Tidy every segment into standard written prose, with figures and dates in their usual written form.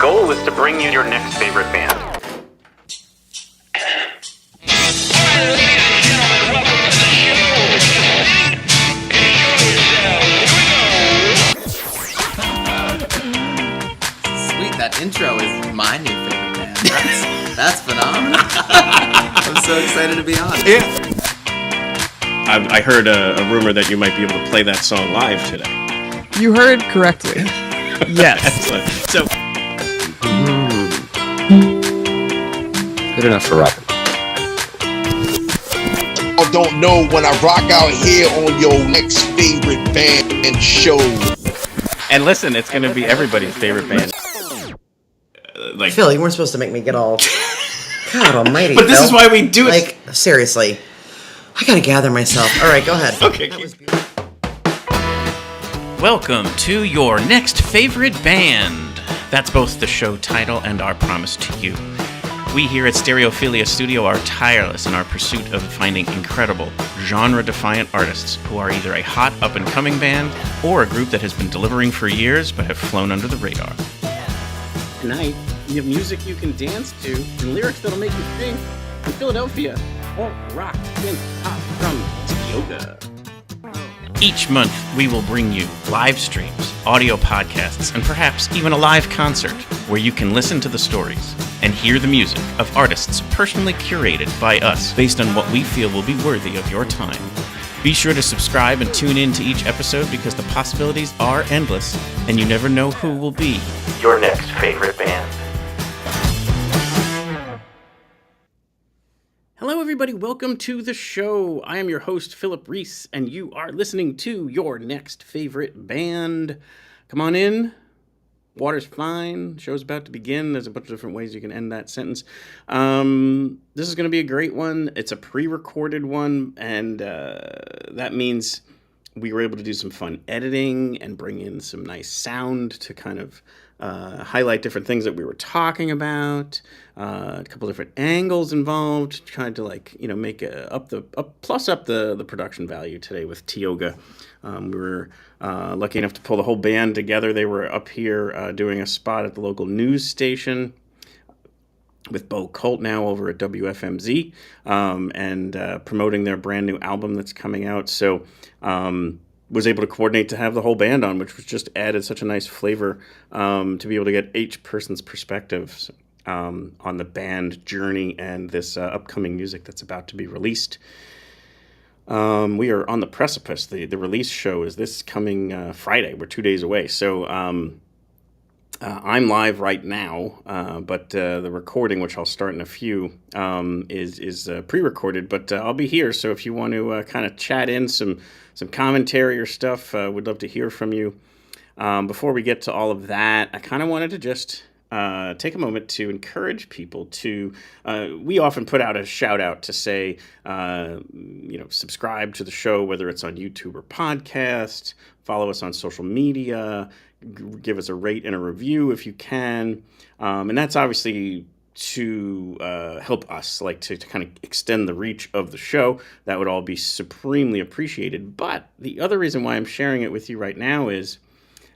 goal is to bring you your next favorite band. Sweet, that intro is my new favorite band. That's phenomenal. I'm so excited to be on. Yeah. I heard a rumor that you might be able to play that song live today. You heard correctly. Yes. Excellent. So, good enough for rock. I don't know when I rock out here on your next favorite band show. And listen, it's going to be everybody's favorite band. Phil, you weren't supposed to make me get all... God almighty, but this Phil. is why we do it. Like, seriously. I gotta gather myself. All right, go ahead. Okay. Welcome to your next favorite band. That's both the show title and our promise to you. We here at Stereophilia Studio are tireless in our pursuit of finding incredible, genre-defiant artists who are either a hot up-and-coming band or a group that has been delivering for years but have flown under the radar. Tonight, we have music you can dance to and lyrics that'll make you think. In Philadelphia, alt rock synth-pop from TIOGA. Each month, we will bring you live streams, audio podcasts, and perhaps even a live concert where you can listen to the stories and hear the music of artists personally curated by us based on what we feel will be worthy of your time. Be sure to subscribe and tune in to each episode because the possibilities are endless and you never know who will be your next favorite band. Hello, everybody. Welcome to the show. I am your host, Philip Reese, and you are listening to your next favorite band. Come on in. Water's fine. Show's about to begin. There's a bunch of different ways you can end that sentence. This is going to be a great one. It's a pre-recorded one, and that means we were able to do some fun editing and bring in some nice sound to kind of highlight different things that we were talking about. A couple different angles involved, trying to make the production value today with TIOGA. We were lucky enough to pull the whole band together. They were up here doing a spot at the local news station with Bo Colt now over at WFMZ and promoting their brand new album that's coming out. So was able to coordinate to have the whole band on, which was just added such a nice flavor to be able to get each person's perspectives on the band journey and this upcoming music that's about to be released. We are on the precipice. The release show is this coming Friday. We're 2 days away. So I'm live right now, but the recording, which I'll start in a few, is pre-recorded. But I'll be here, so if you want to kind of chat in some commentary or stuff, we'd love to hear from you. Before we get to all of that, I kind of wanted to just take a moment to encourage people to, we often put out a shout out to say, subscribe to the show, whether it's on YouTube or podcast, follow us on social media, give us a rate and a review if you can. And that's obviously to help us, to kind of extend the reach of the show. That would all be supremely appreciated. But the other reason why I'm sharing it with you right now is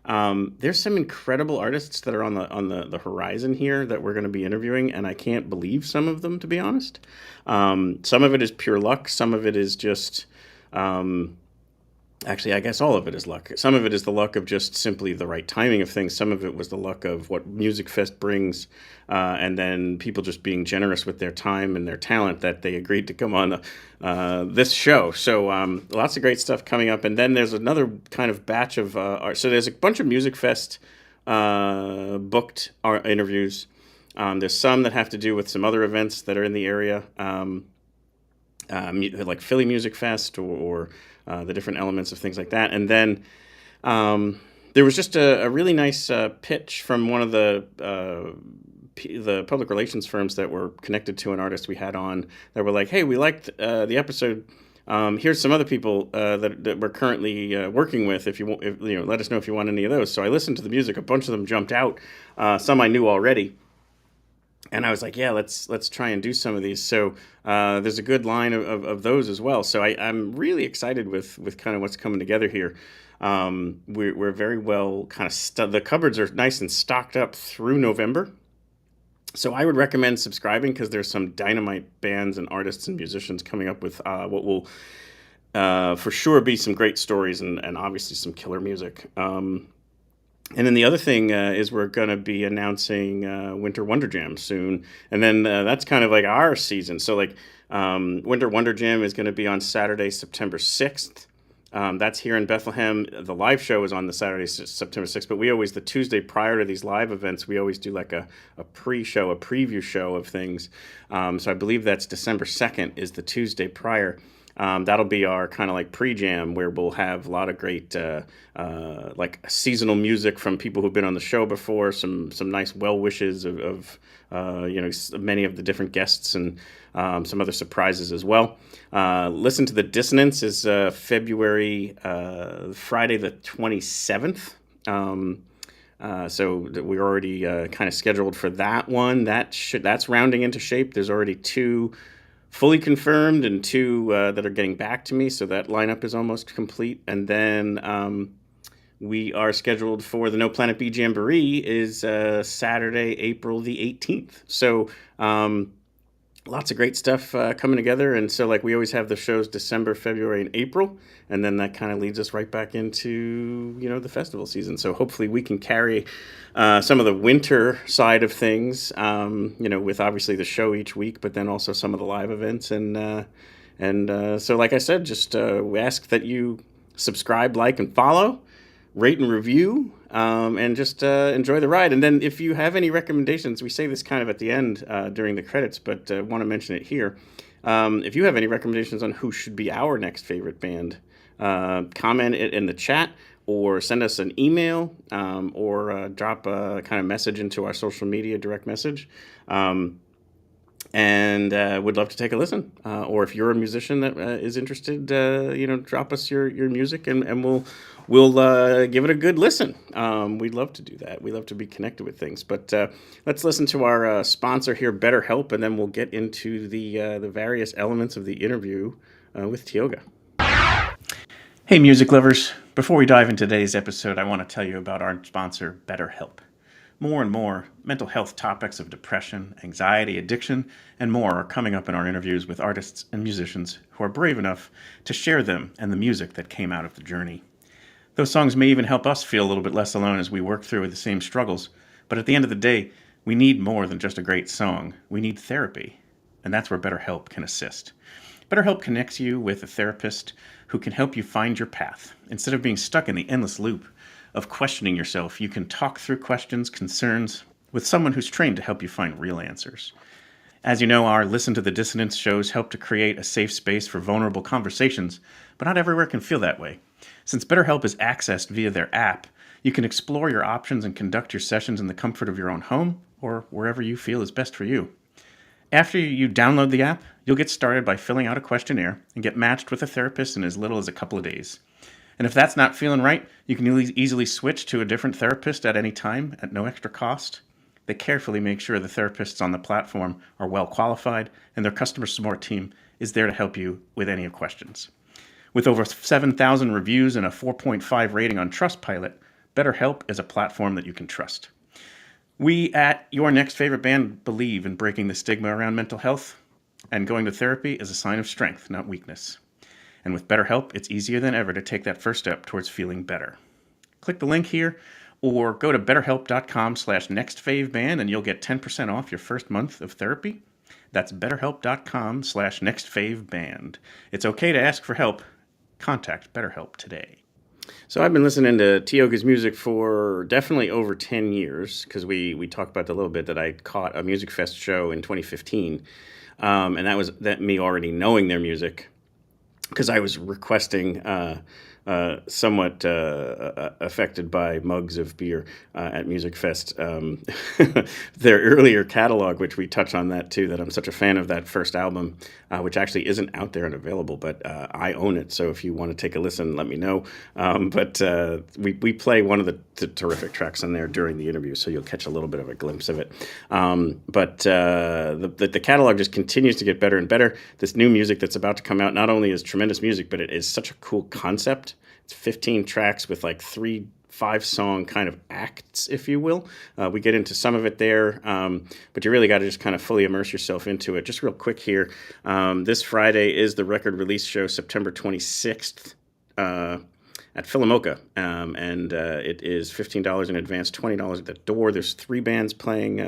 there's some incredible artists that are on the horizon here that we're going to be interviewing, and I can't believe some of them, to be honest. Some of it is pure luck. Some of it is just, actually, I guess all of it is luck. Some of it is the luck of just simply the right timing of things. Some of it was the luck of what Music Fest brings, and then people just being generous with their time and their talent that they agreed to come on this show. So lots of great stuff coming up. And then there's another kind of batch of art. So there's a bunch of Music Fest booked interviews. There's some that have to do with some other events that are in the area, like Philly Music Fest or the different elements of things like that. And then there was just a really nice pitch from one of the public relations firms that were connected to an artist we had on that were like, hey, we liked the episode. Here's some other people that we're currently working with. If you let us know if you want any of those. So I listened to the music. A bunch of them jumped out. Some I knew already. And I was like, yeah, let's try and do some of these. So there's a good line of those as well. So I'm really excited with kind of what's coming together here. We're very well kind of the cupboards are nice and stocked up through November. So I would recommend subscribing because there's some dynamite bands and artists and musicians coming up with what will for sure be some great stories and obviously some killer music. And then the other thing is we're going to be announcing Winter Wonder Jam soon. And then that's kind of like our season. So like Winter Wonder Jam is going to be on Saturday, September 6th. That's here in Bethlehem. The live show is on the Saturday, September 6th. But we always, the Tuesday prior to these live events, we always do like a pre-show, a preview show of things. So I believe that's December 2nd is the Tuesday prior. That'll be our kind of like pre-jam where we'll have a lot of great like seasonal music from people who've been on the show before, some nice well wishes of many of the different guests and some other surprises as well. Listen to the Dissonance is February Friday the 27th. So we're already kind of scheduled for that one. That's rounding into shape. There's already 2 fully confirmed and 2 that are getting back to me. So that lineup is almost complete. And then we are scheduled for the No Planet B Jamboree is Saturday, April the 18th. So lots of great stuff coming together. And so like we always have the shows December, February, and April. And then that kind of leads us right back into, the festival season. So hopefully we can carry some of the winter side of things, with obviously the show each week, but then also some of the live events. And so like I said, just we ask that you subscribe, like, and follow, rate and review, and just enjoy the ride. And then if you have any recommendations, we say this kind of at the end during the credits, but want to mention it here. If you have any recommendations on who should be our next favorite band, comment it in the chat or send us an email or drop a kind of message into our social media direct message. And would love to take a listen. Or if you're a musician that is interested, drop us your music and we'll give it a good listen. We'd love to do that. We love to be connected with things. But let's listen to our sponsor here, BetterHelp, and then we'll get into the various elements of the interview with TIOGA. Hey, music lovers. Before we dive into today's episode, I want to tell you about our sponsor, BetterHelp. More and more mental health topics of depression, anxiety, addiction, and more are coming up in our interviews with artists and musicians who are brave enough to share them and the music that came out of the journey. Those songs may even help us feel a little bit less alone as we work through the same struggles, but at the end of the day, we need more than just a great song. We need therapy, and that's where BetterHelp can assist. BetterHelp connects you with a therapist who can help you find your path. Instead of being stuck in the endless loop of questioning yourself, you can talk through questions, concerns, with someone who's trained to help you find real answers. As you know, our Listen to the Dissonance shows help to create a safe space for vulnerable conversations, but not everywhere can feel that way. Since BetterHelp is accessed via their app, you can explore your options and conduct your sessions in the comfort of your own home or wherever you feel is best for you. After you download the app, you'll get started by filling out a questionnaire and get matched with a therapist in as little as a couple of days. And if that's not feeling right, you can easily switch to a different therapist at any time at no extra cost. They carefully make sure the therapists on the platform are well qualified and their customer support team is there to help you with any questions. With over 7,000 reviews and a 4.5 rating on Trustpilot, BetterHelp is a platform that you can trust. We at Your Next Favorite Band believe in breaking the stigma around mental health, and going to therapy is a sign of strength, not weakness. And with BetterHelp, it's easier than ever to take that first step towards feeling better. Click the link here or go to betterhelp.com/nextfaveband and you'll get 10% off your first month of therapy. That's betterhelp.com/nextfaveband. It's okay to ask for help. Contact BetterHelp today. So I've been listening to TIOGA's music for definitely over 10 years because we talked about a little bit that I caught a Music Fest show in 2015. And that me already knowing their music because I was requesting somewhat affected by mugs of beer at Music Fest. Their earlier catalog, which we touch on that too, that I'm such a fan of that first album, which actually isn't out there and available, but I own it. So if you want to take a listen, let me know. But we play one of the terrific tracks on there during the interview, so you'll catch a little bit of a glimpse of it. But the catalog just continues to get better and better. This new music that's about to come out not only is tremendous music, but it is such a cool concept. It's 15 tracks with like 3 5-song kind of acts, if you will. We get into some of it there, but you really got to just kind of fully immerse yourself into it. Just real quick here, this Friday is the record release show, September 26th, at Philomoka, and it is $15 in advance, $20 at the door. There's 3 bands playing,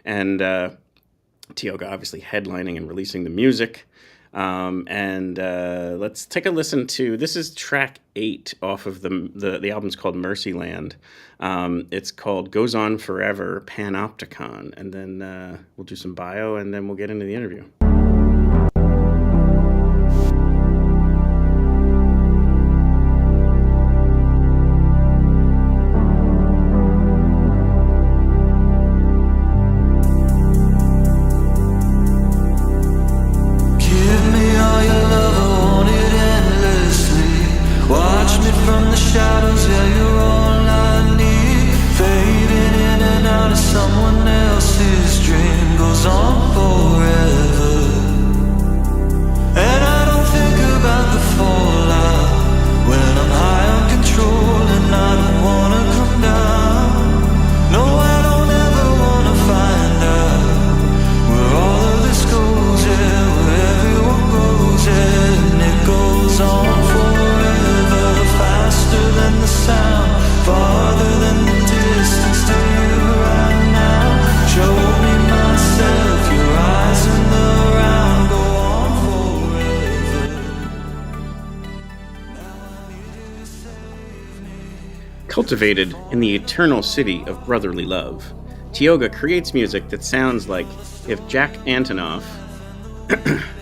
and TIOGA obviously headlining and releasing the music. Let's take a listen to, this is track 8 off of the album's called Mercyland. It's called Goes On Forever Panopticon, and then we'll do some bio, and then we'll get into the interview. Cultivated in the eternal city of brotherly love, TIOGA creates music that sounds like if Jack Antonoff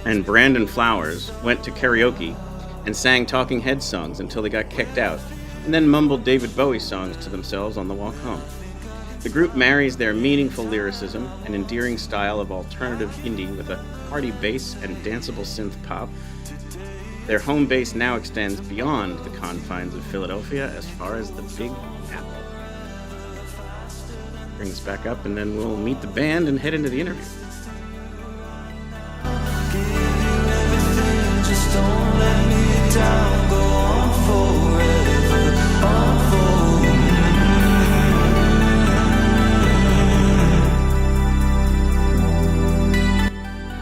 and Brandon Flowers went to karaoke and sang Talking Heads songs until they got kicked out, and then mumbled David Bowie songs to themselves on the walk home. The group marries their meaningful lyricism and endearing style of alternative indie with a hearty bass and danceable synth-pop. Their home base now extends beyond the confines of Philadelphia as far as the Big Apple. Bring us back up, and then we'll meet the band and head into the interview.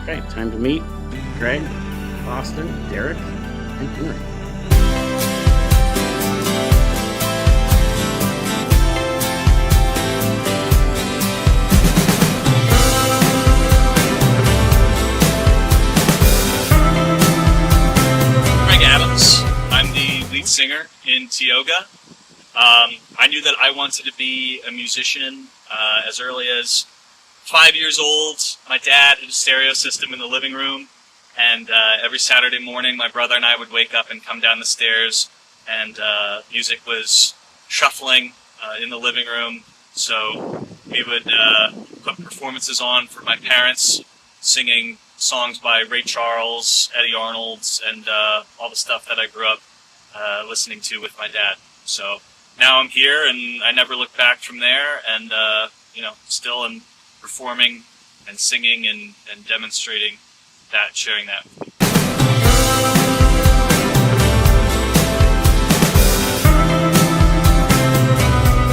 Okay, time to meet Greg, Austin, Derrick, and Henri. Greg Adams. I'm the lead singer in TIOGA. I knew that I wanted to be a musician as early as 5 years old. My dad had a stereo system in the living room. And every Saturday morning, my brother and I would wake up and come down the stairs, and music was shuffling in the living room. So we would put performances on for my parents, singing songs by Ray Charles, Eddie Arnold, and all the stuff that I grew up listening to with my dad. So now I'm here, and I never look back from there, and still am performing and singing and demonstrating that, sharing that.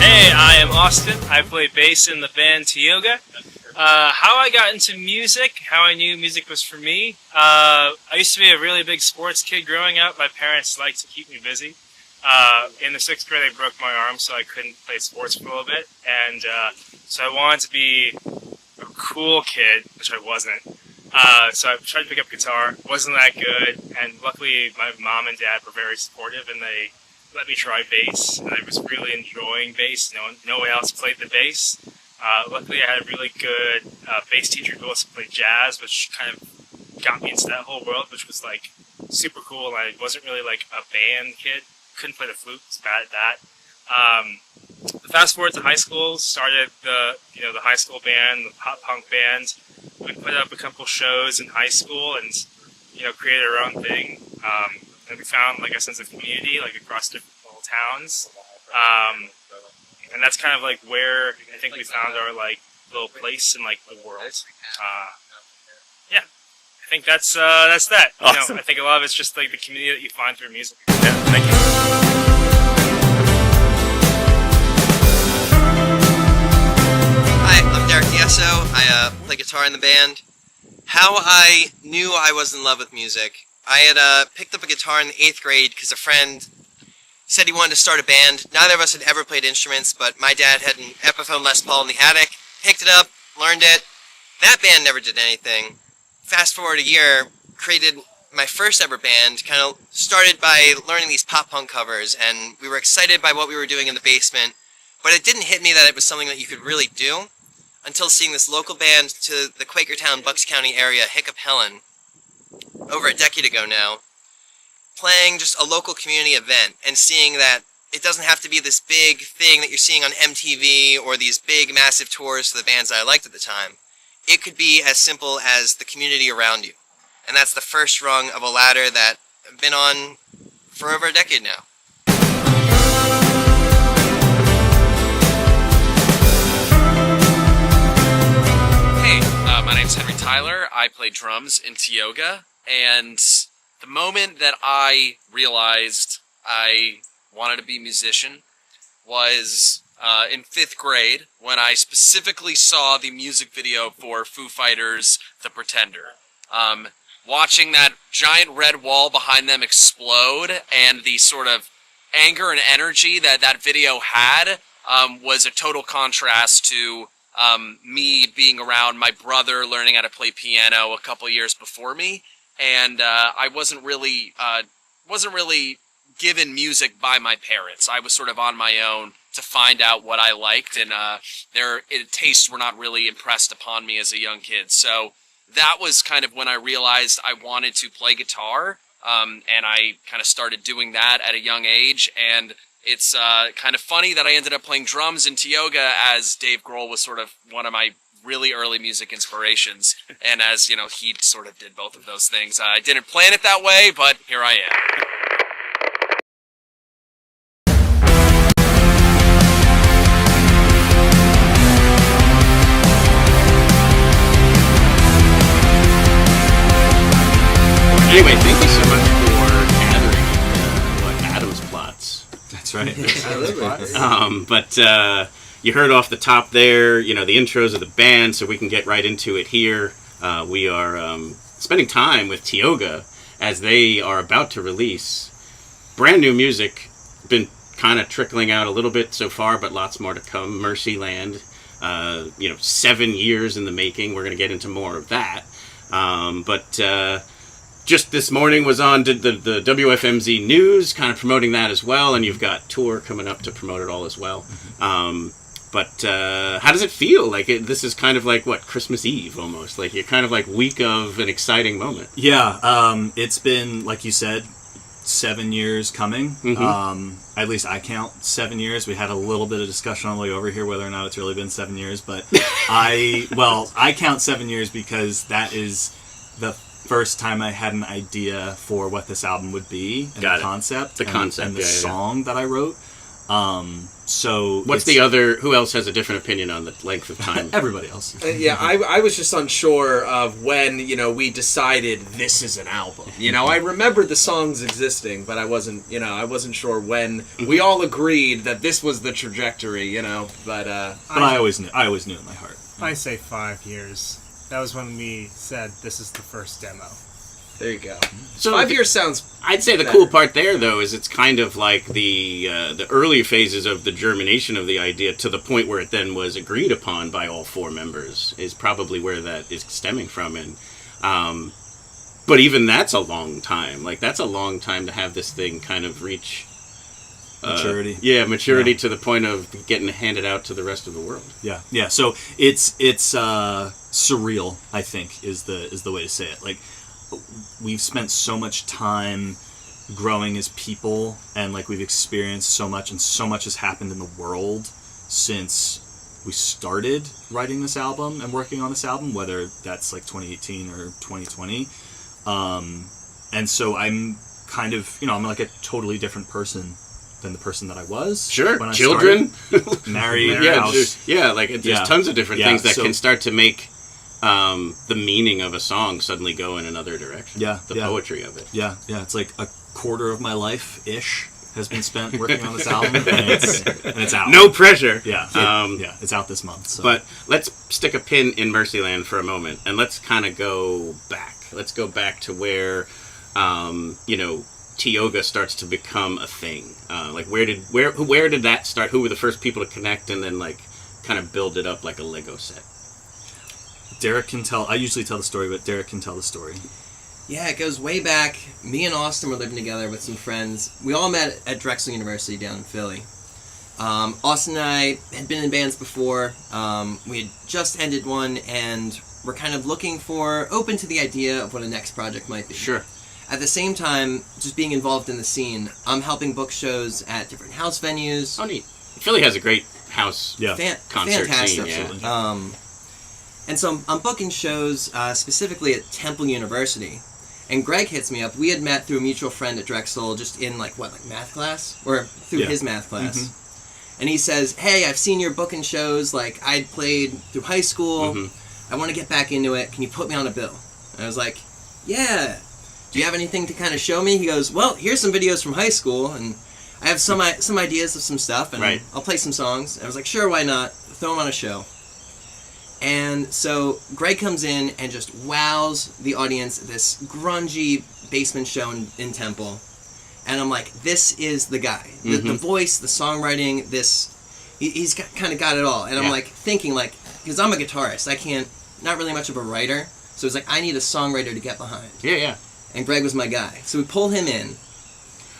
Hey, I am Austin. I play bass in the band TIOGA. How I got into music, how I knew music was for me. I used to be a really big sports kid growing up. My parents liked to keep me busy. In the 6th grade, I broke my arm, so I couldn't play sports for a little bit. And so I wanted to be a cool kid, which I wasn't. So I tried to pick up guitar, wasn't that good, and luckily my mom and dad were very supportive, and they let me try bass, and I was really enjoying bass. No one else played the bass. Luckily I had a really good bass teacher who also played jazz, which kind of got me into that whole world, which was like super cool, and I wasn't really like a band kid. couldn't play the flute. Was bad at that. Fast forward to high school, started the high school band, the pop punk band. We put up a couple shows in high school and created our own thing. And we found like a sense of community like across different little towns. And that's kind of like where I think we found our like little place in like the world. Yeah, I think that's that. Awesome. I think a lot of it's just like the community that you find through music. Yeah, thank you. Hi, I'm Derrick Dieso. I play guitar in the band. How I knew I was in love with music. I had picked up a guitar in the 8th grade because a friend said he wanted to start a band. Neither of us had ever played instruments, but my dad had an Epiphone Les Paul in the attic. Picked it up, learned it. That band never did anything. Fast forward a year, created my first ever band, kind of started by learning these pop-punk covers, and we were excited by what we were doing in the basement, but it didn't hit me that it was something that you could really do until seeing this local band to the Quakertown, Bucks County area, Hiccup Helen, over a decade ago now, playing just a local community event and seeing that it doesn't have to be this big thing that you're seeing on MTV or these big massive tours for the bands that I liked at the time. It could be as simple as the community around you. And that's the first rung of a ladder that I've been on for over a decade now. Hey, my name's Henri Tyler. I play drums in TIOGA, and the moment that I realized I wanted to be a musician was in 5th grade when I specifically saw the music video for Foo Fighters' The Pretender. Watching that giant red wall behind them explode and the sort of anger and energy that that video had was a total contrast to me being around my brother learning how to play piano a couple years before me, and I wasn't really given music by my parents. I was sort of on my own to find out what I liked, and their tastes were not really impressed upon me as a young kid. So that was kind of when I realized I wanted to play guitar, and I kind of started doing that at a young age, and it's kind of funny that I ended up playing drums in TIOGA, as Dave Grohl was sort of one of my really early music inspirations, and as, he sort of did both of those things. I didn't plan it that way, but here I am. Anyway, thank you so much for gathering Adamsplatz. That's right. But you heard off the top there, the intros of the band, so we can get right into it here. We are spending time with TIOGA as they are about to release brand new music. Been kind of trickling out a little bit so far, but lots more to come. Mercyland, 7 years in the making. We're going to get into more of that. Just this morning was on the WFMZ News, kind of promoting that as well, and you've got tour coming up to promote it all as well. But how does it feel? Like this is kind of like, Christmas Eve almost? Like you're kind of like week of an exciting moment. Yeah, it's been, like you said, 7 years coming. Mm-hmm. At least I count 7 years. We had a little bit of discussion on the way over here whether or not it's really been 7 years, but I count 7 years because that is the first time I had an idea for what this album would be, and the concept, and the song that I wrote. So what's the other? Who else has a different opinion on the length of time? Everybody else. I was just unsure of when we decided this is an album. I remembered the songs existing, but I wasn't sure when we all agreed that this was the trajectory. But I always knew. I always knew in my heart. I say 5 years. That was when we said this is the first demo. There you go. So 5 years sounds. I'd say the cool part there, though, is it's kind of like the early phases of the germination of the idea to the point where it then was agreed upon by all 4 members is probably where that is stemming from. And but even that's a long time. Like that's a long time to have this thing kind of reach maturity. Maturity to the point of getting handed out to the rest of the world. Yeah. So it's surreal, I think, is the way to say it. Like we've spent so much time growing as people, and like we've experienced so much, and so much has happened in the world since we started writing this album and working on this album, whether that's like 2018 or 2020. And so I'm kind of, I'm like a totally different person than the person that I was. Sure, when I children, started. Married, house. There's tons of different things that can start to make the meaning of a song suddenly go in another direction. The poetry of it. Yeah, it's like a quarter of my life-ish has been spent working on this album, and it's out. No pressure. It's out this month. So. But let's stick a pin in Mercyland for a moment, and let's kind of go back. Let's go back to where, TIOGA starts to become a thing. Like where did that start? Who were the first people to connect, and then like kind of build it up like a Lego set? Derrick can tell. I usually tell the story, but Derrick can tell the story. Yeah, it goes way back. Me and Austin were living together with some friends. We all met at Drexel University down in Philly. Austin and I had been in bands before. We had just ended one, and we're kind of open to the idea of what a next project might be. Sure. At the same time, just being involved in the scene, I'm helping book shows at different house venues. Oh, neat. Philly has a great house concert fantastic scene. And so I'm booking shows specifically at Temple University. And Greg hits me up. We had met through a mutual friend at Drexel just in math class? Or through his math class. Mm-hmm. And he says, hey, I've seen your booking shows. Like, I'd played through high school. Mm-hmm. I want to get back into it. Can you put me on a bill? And I was like, yeah. Do you have anything to kind of show me? He goes, well, here's some videos from high school. And I have some ideas of some stuff. And I'll play some songs. And I was like, sure, why not? Throw them on a show. And so Greg comes in and just wows the audience at this grungy basement show in Temple. And I'm like, this is the guy. The voice, the songwriting, he's kind of got it all. And I'm like thinking because I'm a guitarist, not really much of a writer. So it's like, I need a songwriter to get behind. Yeah. And Greg was my guy. So we pull him in.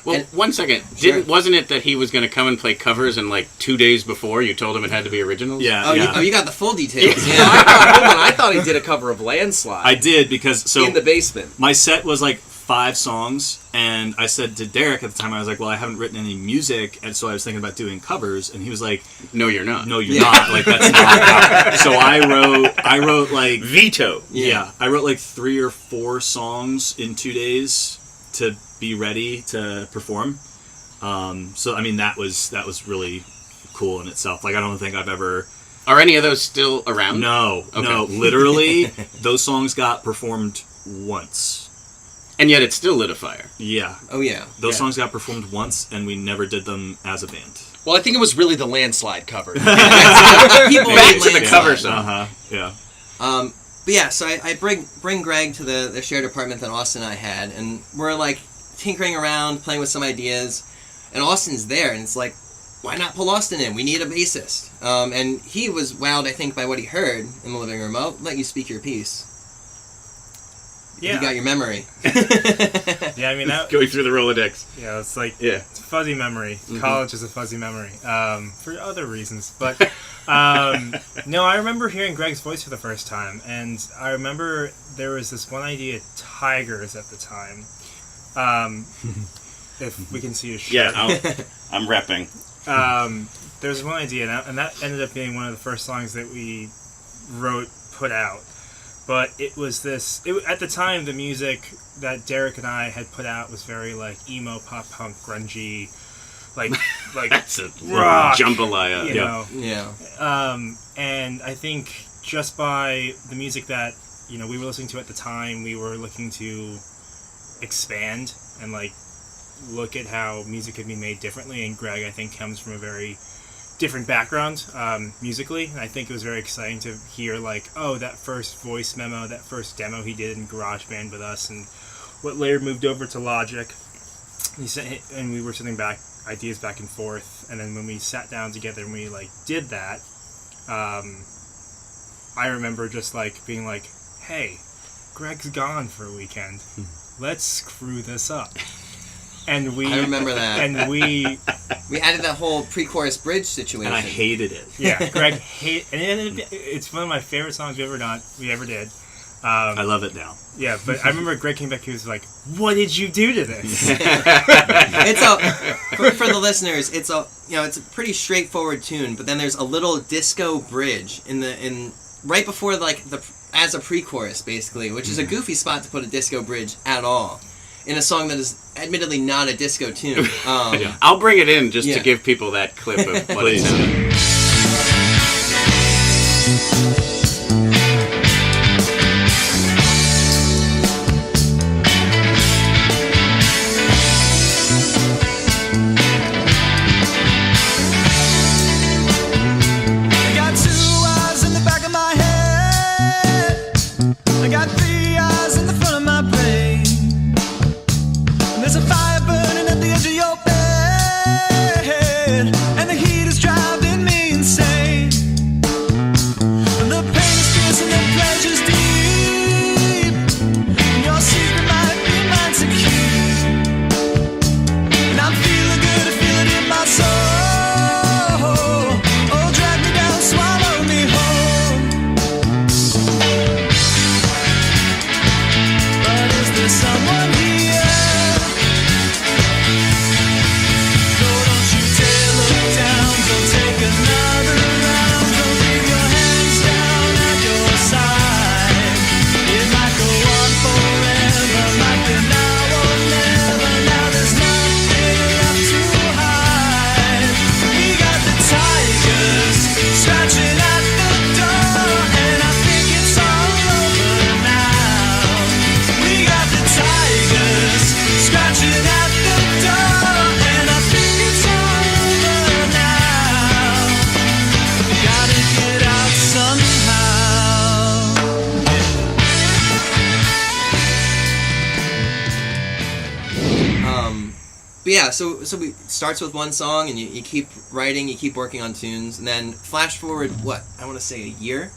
Well, 1 second. Wasn't it that he was going to come and play covers, and 2 days before you told him it had to be originals? Yeah. You got the full details. I thought he did a cover of Landslide. I did, because in the basement. My set was 5 songs, and I said to Derrick at the time, I was like, well, I haven't written any music, and so I was thinking about doing covers, and he was like, no, you're not. No, you're not. That's not how. So I wrote Veto. Yeah. I wrote 3 or 4 songs in 2 days to be ready to perform. So I mean that was really cool in itself. I don't think I've ever. Are any of those still around? No, no. Literally, those songs got performed once, and yet it still lit a fire. Yeah. Oh yeah. Those songs got performed once, and we never did them as a band. Well, I think it was really the Landslide cover. People back to the cover song. Yeah. But yeah, so I bring Greg to the shared apartment that Austin and I had, and we're tinkering around, playing with some ideas, and Austin's there, and it's like, why not pull Austin in? We need a bassist. And he was wowed, I think, by what he heard in the living room. I'll let you speak your piece. Yeah. You got your memory. Yeah, I mean... Going through the Rolodex. Yeah, it's it's a fuzzy memory. Mm-hmm. College is a fuzzy memory. For other reasons. But, no, I remember hearing Greg's voice for the first time, and I remember there was this one idea, Tigers, at the time. If we can see a shirt. Yeah, I'm repping. There was one idea, and that ended up being one of the first songs that we put out. But it was at the time, the music that Derrick and I had put out was very emo, pop punk, grungy, like that's a rock, jambalaya. You know? Yeah. And I think just by the music that we were listening to at the time, we were looking to expand and look at how music could be made differently. And Greg, I think, comes from a very different background musically, and I think it was very exciting to hear that first voice memo, that first demo he did in GarageBand with us, and what later moved over to Logic. And we were sending back ideas back and forth, and then when we sat down together and we did that, I remember just being hey, Greg's gone for a weekend, let's screw this up. And I remember that. And we added that whole pre-chorus bridge situation. And I hated it. Yeah, Greg and it's one of my favorite songs we ever did. I love it now. Yeah, but I remember Greg came back. He was like, "What did you do to this?" It's for the listeners. It's it's a pretty straightforward tune, but then there's a little disco bridge in right before as a pre-chorus basically, which is a goofy spot to put a disco bridge at all in a song that is admittedly not a disco tune. I'll bring it in just to give people that clip of what it sounded. So we starts with one song, and you keep writing, you keep working on tunes, and then flash forward, I want to say a year.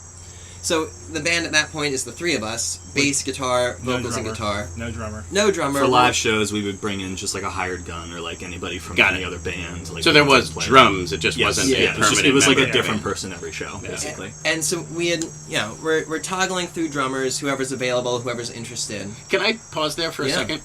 So the band at that point is the three of us, bass, guitar, vocals, and guitar. No drummer. No drummer. For live shows, we would bring in just like a hired gun or like anybody from any other band. Like so there was drums, it just wasn't a permanent it was like member. a different person every show, basically. And so we had, we're toggling through drummers, whoever's available, whoever's interested. Can I pause there for a second?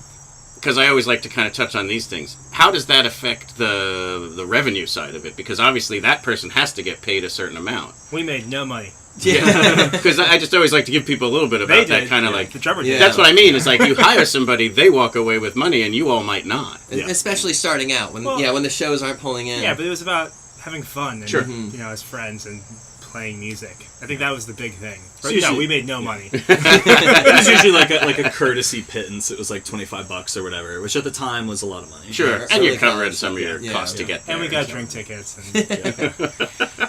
Because I always like to kind of touch on these things. How does that affect the revenue side of it? Because obviously that person has to get paid a certain amount. We made no money. Yeah, because I just always like to give people a little bit about that kind of like. The drummer did. That's what I mean. It's like you hire somebody, they walk away with money, and you all might not. Especially starting out when when the shows aren't pulling in. Yeah, but it was about having fun and sure. As friends and playing music. I think that was the big thing. So we made no money. It was usually like a courtesy pittance. It was like $25 or whatever, which at the time was a lot of money. Sure, and you're covering some of your costs to get there. And we got drink tickets. And,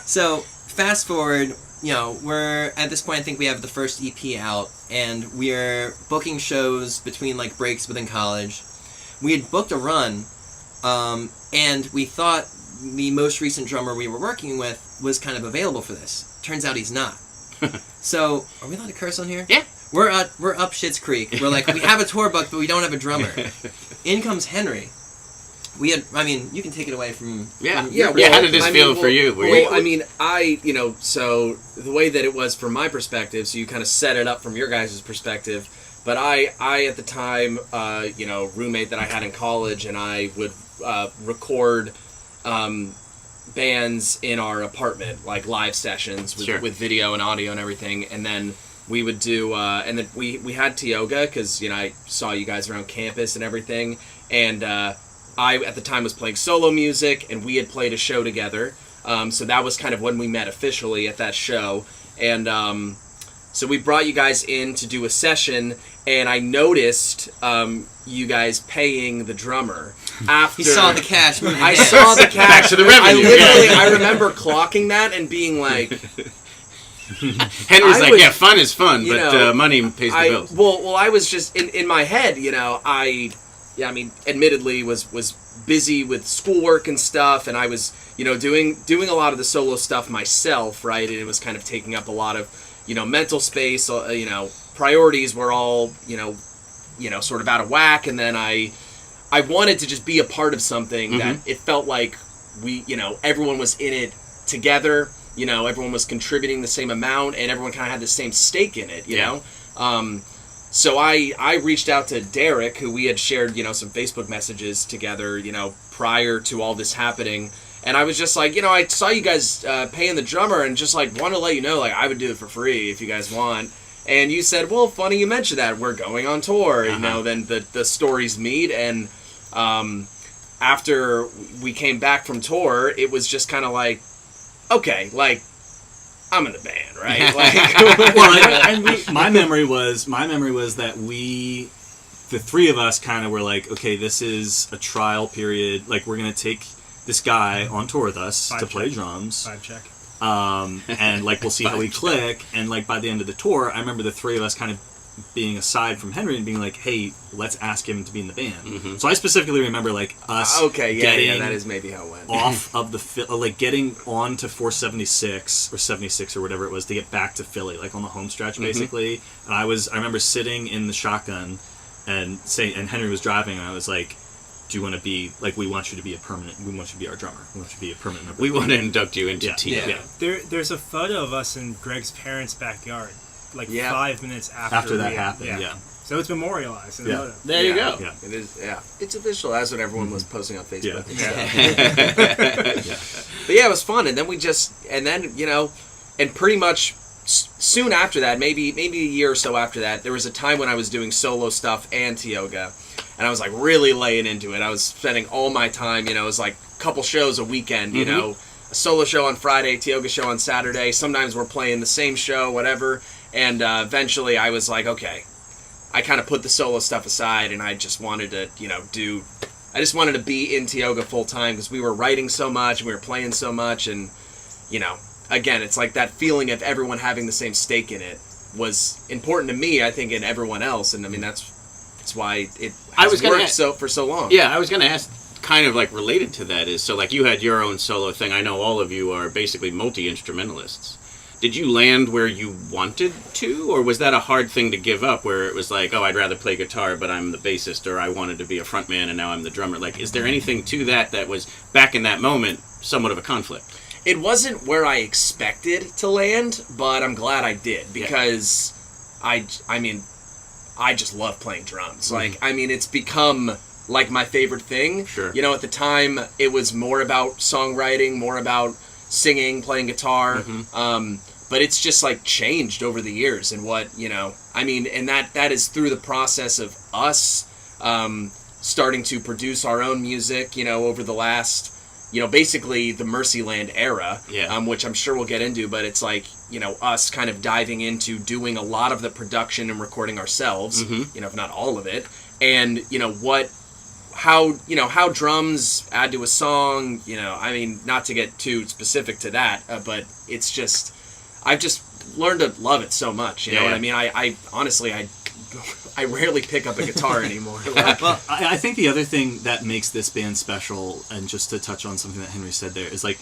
So fast forward, we're at this point. I think we have the first EP out, and we're booking shows between like breaks within college. We had booked a run, and we thought the most recent drummer we were working with was kind of available for this. Turns out he's not. So, are we allowed to curse on here? Yeah. We're up Schitt's Creek. We're like, we have a tour booked, but we don't have a drummer. In comes Henri. You can take it away from... How did this feel for you? So the way that it was from my perspective, so you kind of set it up from your guys' perspective, but I at the time, roommate that I had in college, and I would record bands in our apartment, like live sessions with video and audio and everything, and then we would do, and then we had TIOGA, because, I saw you guys around campus and everything, and I, at the time, was playing solo music, and we had played a show together, so that was kind of when we met officially at that show, and so we brought you guys in to do a session, and I noticed you guys paying the drummer after... You saw the cash. I saw the cash. Back to the revenue. I remember clocking that and being like... Henry's like, fun is fun, but money pays the bills. Well, I was just, in my head, admittedly was busy with schoolwork and stuff, and I was, doing a lot of the solo stuff myself, right? And it was kind of taking up a lot of, mental space, priorities were all, sort of out of whack, and then I wanted to just be a part of something that it felt like we, everyone was in it together, everyone was contributing the same amount, and everyone kind of had the same stake in it, you know? So I reached out to Derrick, who we had shared, some Facebook messages together, prior to all this happening. And I was just like, I saw you guys paying the drummer and just like want to let you know, like I would do it for free if you guys want. And you said, well, funny you mentioned that. We're going on tour, then the stories meet. And after we came back from tour, it was just kind of like, okay, like, I'm in the band, right? Like, my memory was that the three of us kind of were like, okay, this is a trial period. Like, we're going to take this guy on tour with us to play drums. Vibe check. And like, we'll see how we click. And like, by the end of the tour, I remember the three of us kind of being aside from Henry and being like, hey, let's ask him to be in the band. So I specifically remember like us getting that is maybe how it went. Off of the getting on to 476 or 76 or whatever it was to get back to Philly, like on the home stretch basically. And I remember sitting in the shotgun and Henry was driving, and I was like, do you want to be like, we want you to be our drummer, we want you to be a permanent member. We want to induct you into TIOGA. There's a photo of us in Greg's parents' backyard. 5 minutes after that happened, So it's memorialized in the photo. There you go. Yeah. It is, it's official. That's what everyone was posting on Facebook. But yeah, it was fun. And then and pretty much soon after that, maybe a year or so after that, there was a time when I was doing solo stuff and TIOGA, and I was like really laying into it. I was spending all my time, it was like a couple shows a weekend, a solo show on Friday, TIOGA show on Saturday. Sometimes we're playing the same show, whatever. And eventually I was like, okay, I kind of put the solo stuff aside, and I just wanted to, I just wanted to be in TIOGA full time because we were writing so much and we were playing so much. And, again, it's like that feeling of everyone having the same stake in it was important to me, I think, and everyone else. And I mean, that's why it has worked for so long. Yeah, I was going to ask, kind of like related to that is, so like you had your own solo thing. I know all of you are basically multi-instrumentalists. Did you land where you wanted to, or was that a hard thing to give up, where it was like, oh, I'd rather play guitar, but I'm the bassist, or I wanted to be a frontman, and now I'm the drummer? Like, is there anything to that was, back in that moment, somewhat of a conflict? It wasn't where I expected to land, but I'm glad I did, because I just love playing drums. Like, it's become like my favorite thing. Sure. At the time, it was more about songwriting, more about singing, playing guitar. But it's just like changed over the years, and and that is through the process of us starting to produce our own music, over the last, basically the Mercyland era, which I'm sure we'll get into, but it's like, us kind of diving into doing a lot of the production and recording ourselves, if not all of it, and how drums add to a song, not to get too specific to that, but it's just, I've just learned to love it so much, you know what I mean? I honestly, I rarely pick up a guitar anymore. Well, I think the other thing that makes this band special, and just to touch on something that Henry said there, is like,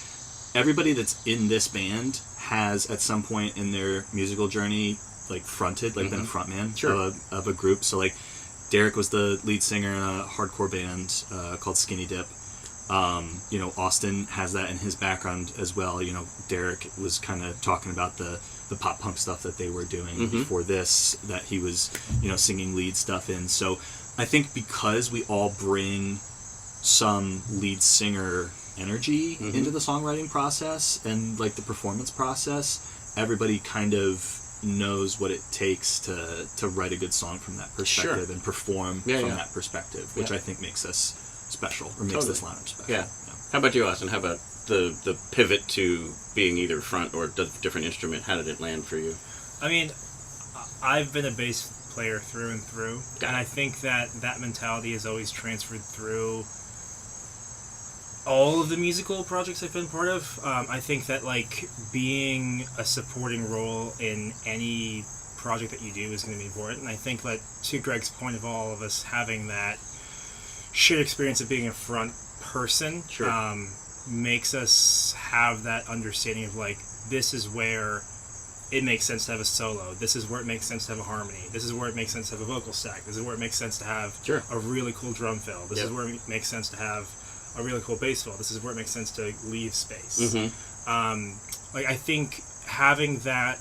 everybody that's in this band has at some point in their musical journey, like, fronted, like, been a frontman of a group. So, like, Derrick was the lead singer in a hardcore band called Skinny Dip. Austin has that in his background as well. Derrick was kind of talking about the pop punk stuff that they were doing before this, that he was, singing lead stuff in. So I think because we all bring some lead singer energy into the songwriting process and like the performance process, everybody kind of knows what it takes to write a good song from that perspective and perform from that perspective, which I think makes us special, or makes this lineup special. Yeah. How about you, Austin? How about the pivot to being either front or different instrument? How did it land for you? I mean, I've been a bass player through and through, and I think that mentality has always transferred through all of the musical projects I've been part of. I think that like being a supporting role in any project that you do is going to be important. And I think that to Greg's point of all of us having that shared experience of being a front person makes us have that understanding of like, this is where it makes sense to have a solo. This is where it makes sense to have a harmony. This is where it makes sense to have a vocal stack. This is where it makes sense to have a really cool drum fill. This is where it makes sense to have a really cool bass fill. This is where it makes sense to leave space. I think having that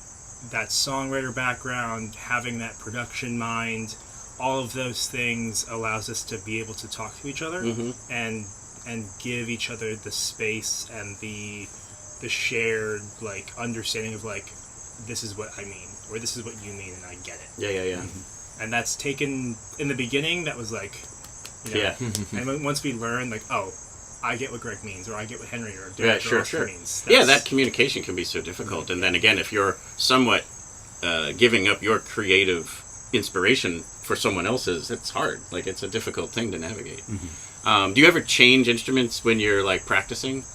that songwriter background, having that production mind, all of those things allows us to be able to talk to each other and give each other the space and the shared like understanding of like, this is what I mean, or this is what you mean, and I get it. Yeah. And that's taken in the beginning. That was like, you know, and once we learned, like, oh, I get what Greg means, or I get what Henry or Derrick means. That communication can be so difficult. And then again, if you're somewhat giving up your creative inspiration for someone else's, it's hard. Like, it's a difficult thing to navigate. Do you ever change instruments when you're like practicing?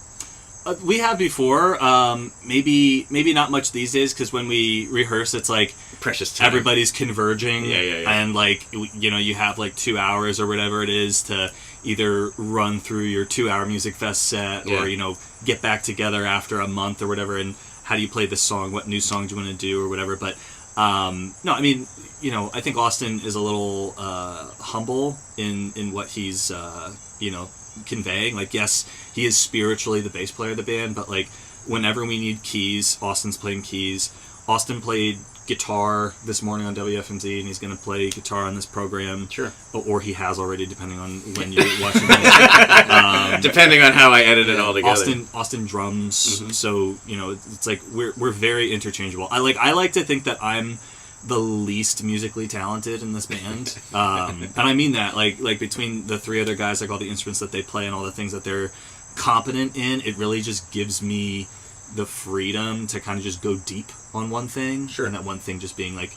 We have before. Maybe not much these days, because when we rehearse, it's like precious time. Everybody's converging. Yeah. And like, you know, you have like 2 hours or whatever it is to either run through your 2-hour music fest set, or you know, get back together after a month or whatever. And how do you play this song? What new song do you want to do or whatever? But no, I mean, you know, I think Austin is a little humble in what he's you know, conveying. Like, yes, he is spiritually the bass player of the band, but like, whenever we need keys, Austin's playing keys. Austin played guitar this morning on WFMZ, and he's going to play guitar on this program. Sure. Or he has already, depending on when you're watching this. Depending on how I edit it all together. Austin drums, so, you know, it's like we're very interchangeable. I like to think that I'm the least musically talented in this band, and I mean that like between the three other guys, like all the instruments that they play and all the things that they're competent in, it really just gives me the freedom to kind of just go deep on one thing, and that one thing just being like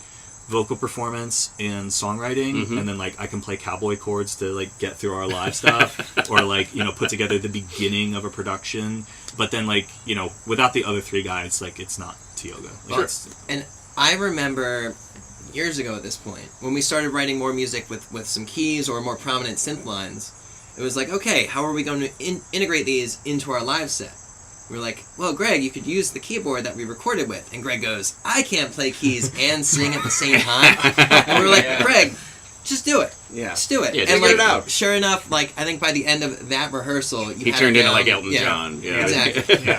vocal performance and songwriting, and then like I can play cowboy chords to like get through our live stuff, or like, you know, put together the beginning of a production. But then, like, you know, without the other three guys, like, it's not TIOGA. Like, And I remember years ago at this point, when we started writing more music with some keys or more prominent synth lines, it was like, okay, how are we going to integrate these into our live set? We were like, well, Greg, you could use the keyboard that we recorded with. And Greg goes, I can't play keys and sing at the same time. And we were like, Greg, just do it. Yeah. Just do it. Yeah, and figure it out. Sure enough, like, I think by the end of that rehearsal, he turned into like Elton John. Yeah. Exactly.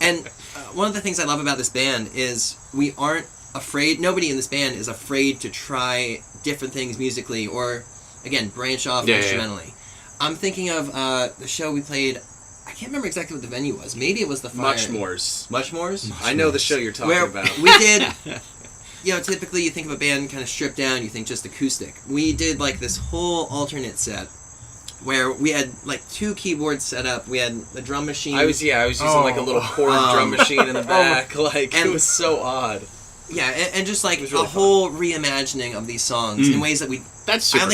And one of the things I love about this band is we aren't afraid, nobody in this band is afraid to try different things musically or, again, branch off instrumentally. I'm thinking of the show we played. I can't remember exactly what the venue was. Maybe it was the Fire. Muchmore's? I know the show you're talking about. We did, you know, typically you think of a band kind of stripped down, you think just acoustic. We did like this whole alternate set where we had like 2 keyboards set up. We had the drum machine. I was using like a little cord drum machine in the back. It was so odd. Yeah, and just like really a whole reimagining of these songs in ways that we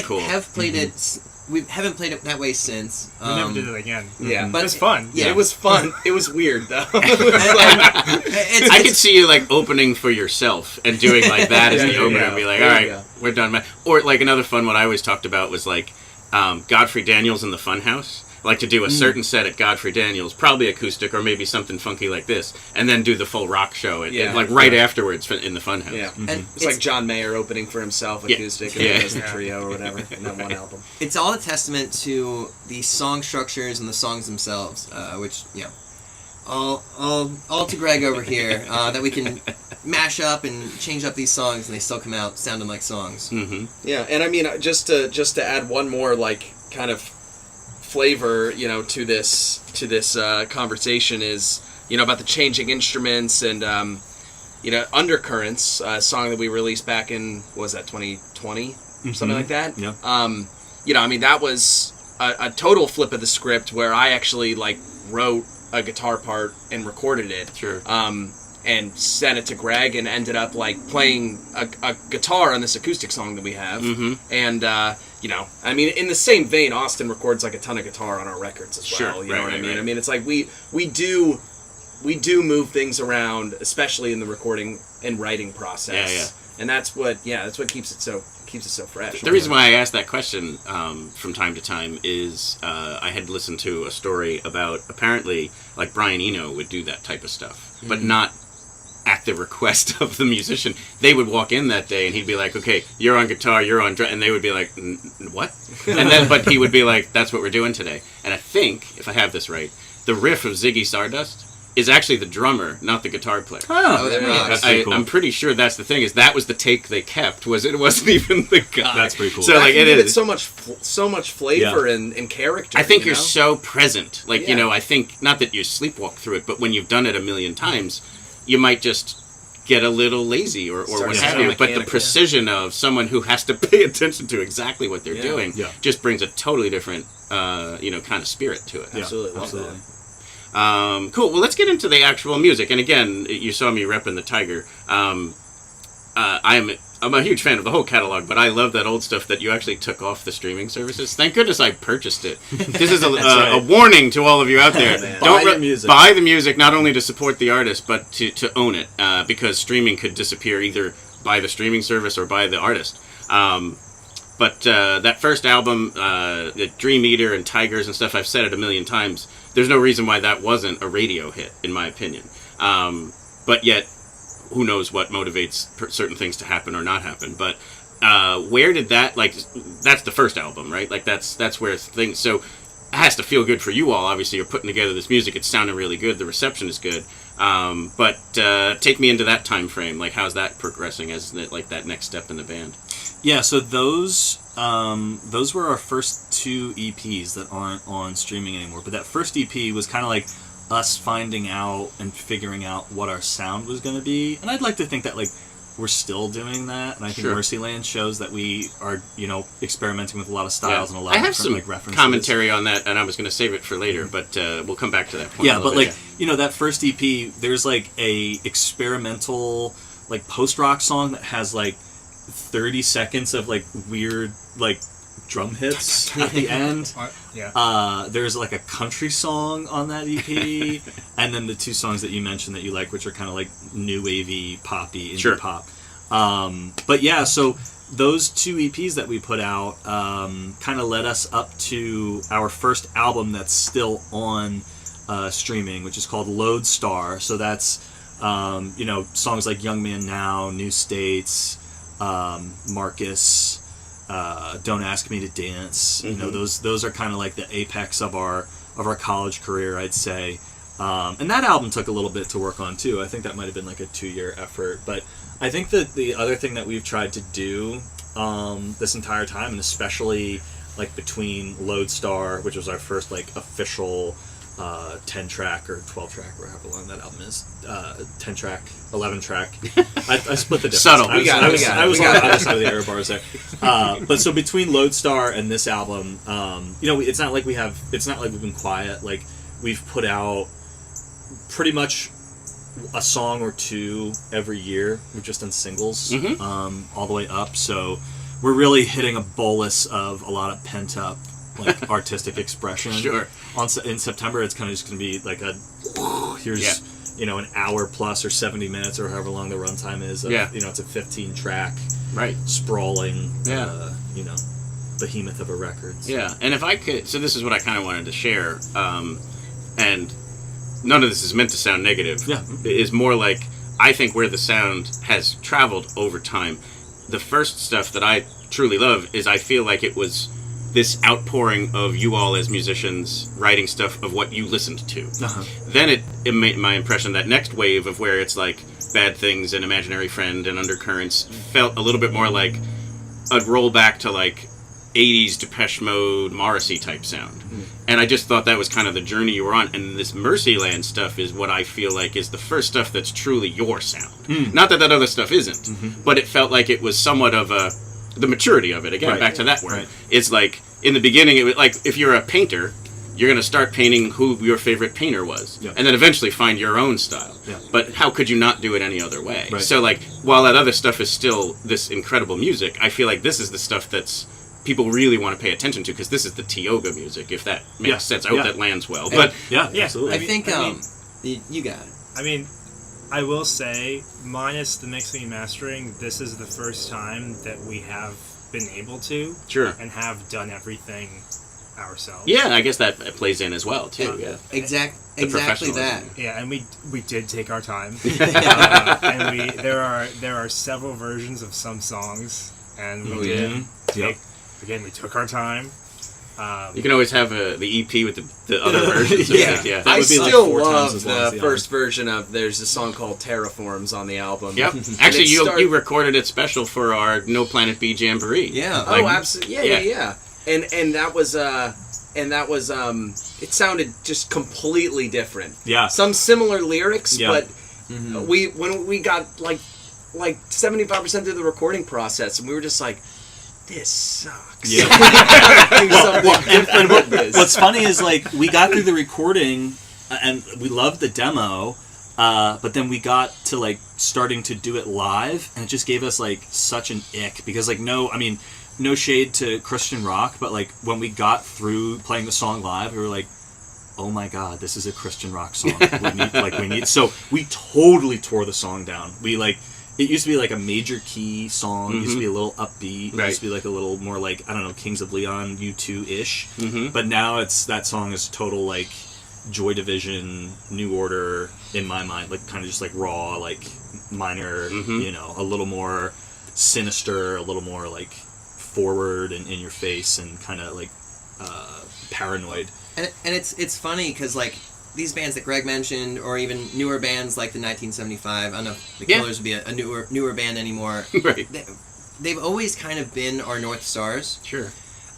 cool. have played it. We haven't played it that way since. We never did it again. Yeah, but it was fun. Yeah, it was fun. It was weird though. I could see you like opening for yourself and doing like that as the opener and be like, all right, we're done. Or like another fun one I always talked about was like Godfrey Daniels in the Funhouse. Like to do a certain set at Godfrey Daniels, probably acoustic or maybe something funky like this, and then do the full rock show right afterwards in the Funhouse. Yeah, and it's like John Mayer opening for himself acoustic, and then does the trio or whatever in that one album. It's all a testament to the song structures and the songs themselves, which all to Greg over here that we can mash up and change up these songs and they still come out sounding like songs. Yeah, and I mean just to add one more like kind of flavor, you know, to this conversation is, you know, about the changing instruments and you know, Undercurrents, a song that we released back in, what was that, 2020, something like that. Yeah. You know, I mean, that was a total flip of the script where I actually like wrote a guitar part and recorded it. Sure. And sent it to Greg and ended up like playing a guitar on this acoustic song that we have. And you know, I mean, in the same vein, Austin records like a ton of guitar on our records as well. You know what I mean? Right. I mean, it's like we do move things around, especially in the recording and writing process. And that's what keeps it so fresh. The reason why I asked that question from time to time is I had listened to a story about apparently like Brian Eno would do that type of stuff, but not at the request of the musician. They would walk in that day and he'd be like, okay, you're on guitar, you're on drum, and they would be like, what? And then, but he would be like, that's what we're doing today. And I think, if I have this right, the riff of Ziggy Stardust is actually the drummer, not the guitar player. Oh, that's pretty cool. I'm pretty sure that's the thing. Is that was the take they kept? It wasn't even the guy? That's pretty cool. So That like can it give is so much flavor and character. I think you you're know? so present. Like, Yeah. I think, not that you sleepwalk through it, but when you've done it a million times, you might just get a little lazy or Start what to have sound you. But the mechanical. precision of someone who has to pay attention to exactly what they're doing Yeah. just brings a totally different, kind of spirit to it. Yeah, Absolutely. absolutely. Cool. Well, let's get into the actual music. And again, you saw me repping the Tiger. I'm a huge fan of the whole catalog, but I love that old stuff that you actually took off the streaming services. Thank goodness I purchased it. This is a warning to all of you out there. Buy the music. Buy the music, not only to support the artist, but to own it, because streaming could disappear either by the streaming service or by the artist. But that first album, the Dream Eater and Tigers and stuff, I've said it a million times. There's no reason why that wasn't a radio hit, in my opinion. But yet, who knows what motivates certain things to happen or not happen. But where did that, that's the first album, right? Like, that's where things, so it has to feel good for you all. Obviously, you're putting together this music. It's sounding really good. The reception is good. But take me into that time frame. Like, how's that progressing as, that next step in the band? Yeah, so those were our first 2 EPs that aren't on streaming anymore. But that first EP was kind of like us finding out and figuring out what our sound was going to be. And I'd like to think that we're still doing that. And I think Mercyland shows that we are, experimenting with a lot of styles and a lot I of have some references. commentary on that, and I was going to save it for later, but we'll come back to that point. Yeah, but that first EP, there's a experimental post-rock song that has 30 seconds of weird drum hits at the end. There's a country song on that EP, and then the 2 songs that you mentioned that you like, which are kind of new wavy, poppy, indie pop. But yeah, so those 2 EPs that we put out kind of led us up to our first album that's still on streaming, which is called Lodestar. So that's songs like Young Man Now, New States, Marcus, Don't Ask Me to Dance. Those are kind of the apex of our college career, I'd say. And that album took a little bit to work on too. I think that might have been a 2-year effort. But I think that the other thing that we've tried to do this entire time, and especially between Lodestar, which was our first official 10-track or 12-track, or however long that album is, 10-track, 11-track. I split the difference. Subtle. I was on the other side of the error bars there. But so between Lodestar and this album, it's not like we've been quiet. We've put out pretty much a song or 2 every year. We've just done singles all the way up. So we're really hitting a bolus of a lot of pent-up artistic expression. Sure. In September, it's kind of just going to be here's an hour plus or 70 minutes or however long the runtime is. It's a 15-track, sprawling, behemoth of a record. So. Yeah, and if I could, so this is what I kind of wanted to share, and none of this is meant to sound negative. Yeah, it is more I think where the sound has traveled over time. The first stuff that I truly love is I feel like it was this outpouring of you all as musicians writing stuff of what you listened to. Then it made my impression that next wave of where it's Bad Things and Imaginary Friend and Undercurrents felt a little bit more like a rollback to 80s Depeche Mode, Morrissey type sound. And I just thought that was kind of the journey you were on. And this Mercyland stuff is what I feel is the first stuff that's truly your sound. Not that other stuff isn't, but it felt like it was somewhat of the maturity of it. Again, back to that word. It's in the beginning, it was if you're a painter, you're going to start painting who your favorite painter was. And then eventually find your own style. But how could you not do it any other way? So while that other stuff is still this incredible music, I feel this is the stuff that's people really want to pay attention to, because this is the TIOGA music, if that makes sense. I hope that lands well. But absolutely. I think you got it. I mean, I will say, minus the mixing and mastering, this is the first time that we have been able to and have done everything ourselves. Yeah, I guess that plays in as well too. Exactly that. Yeah, and we did take our time, and there are several versions of some songs, and we did. We took our time. You can always have the EP with the other versions. Yeah. I still love the first version of. There's a song called Terraforms on the album. Yep. Actually, you recorded it special for our No Planet B Jamboree. Yeah. Absolutely. Yeah. And that was it sounded just completely different. Yeah. Some similar lyrics, Yeah. but when we got like 75% through the recording process, and we were just like, this sucks. Yeah. What's funny is, like, we got through the recording and we loved the demo, but then we got to, like, starting to do it live, and it just gave us, like, such an ick, because, like, no shade to Christian rock, but, like, when we got through playing the song live, we were like, oh my god, this is a Christian rock song. So we totally tore the song down. It used to be like a major key song. It used to be a little upbeat. It used to be like a little more like, I don't know, Kings of Leon, U2-ish. But now that song is total like Joy Division, New Order in my mind, like kind of just like raw, like minor, a little more sinister, a little more like forward and in your face, and kind of like paranoid. And it's funny because, like, these bands that Greg mentioned, or even newer bands like the 1975, I don't know if the Killers would be a newer band anymore. Right. They've always kind of been our North Stars. Sure.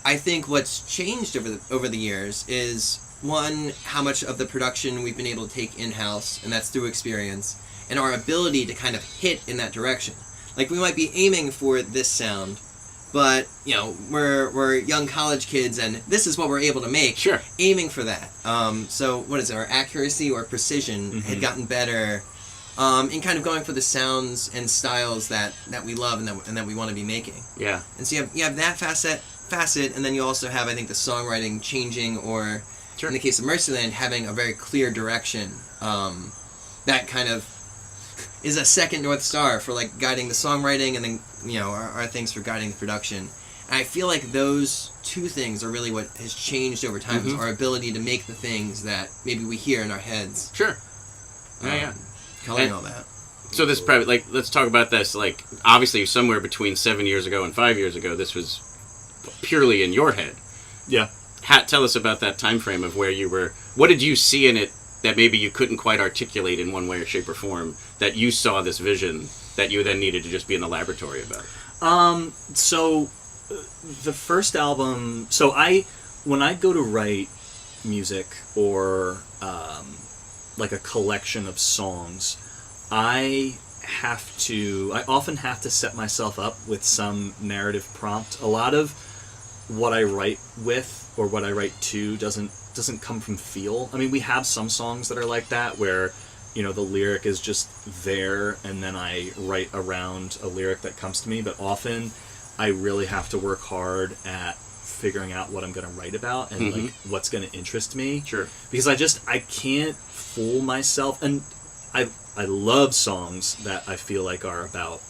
I think what's changed over the years is, one, how much of the production we've been able to take in-house, and that's through experience, and our ability to kind of hit in that direction. Like, we might be aiming for this sound, but, we're young college kids, and this is what we're able to make. Sure. Aiming for that. So, what is it? Our accuracy or precision had gotten better in kind of going for the sounds and styles that we love and that we want to be making. Yeah. And so you have that facet, and then you also have, I think, the songwriting changing, or in the case of Mercyland, having a very clear direction. That kind of is a second North Star for, like, guiding the songwriting, and then, our things for guiding the production. And I feel like those two things are really what has changed over time, is our ability to make the things that maybe we hear in our heads. Sure. Coloring all that. So this probably, like, let's talk about this, like, obviously somewhere between 7 years ago and 5 years ago, this was purely in your head. Yeah. Tell us about that time frame of where you were. What did you see in it that maybe you couldn't quite articulate in one way or shape or form, that you saw this vision that you then needed to just be in the laboratory about? So the first album, when I go to write music or like a collection of songs, I often have to set myself up with some narrative prompt. A lot of what I write with or what I write to doesn't come from feel. I mean, we have some songs that are like that, where the lyric is just there, and then I write around a lyric that comes to me, but often I really have to work hard at figuring out what I'm going to write about and like what's going to interest me. Sure. Because I can't fool myself, and I love songs that I feel like are about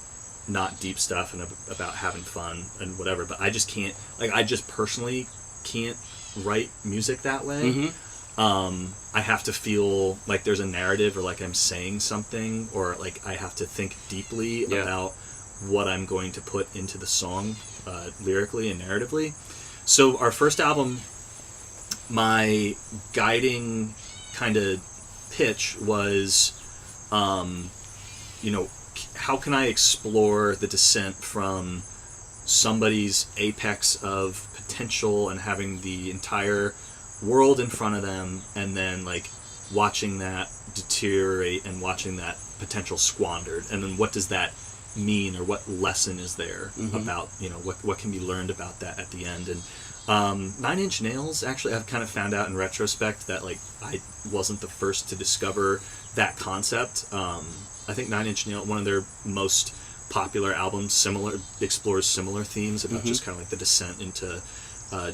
not deep stuff and about having fun and whatever, but I just can't, like, I just personally can't write music that way. I have to feel like there's a narrative, or like I'm saying something, or like I have to think deeply about what I'm going to put into the song, lyrically and narratively. So our first album, my guiding kind of pitch was, how can I explore the descent from somebody's apex of potential and having the entire world in front of them, and then like watching that deteriorate and watching that potential squandered, and then what does that mean, or what lesson is there about, what can be learned about that at the end. And 9 Inch Nails, actually, I've kind of found out in retrospect that, like, I wasn't the first to discover that concept. I think 9 Inch Nails, one of their most popular albums, explores similar themes about just kind of like the descent into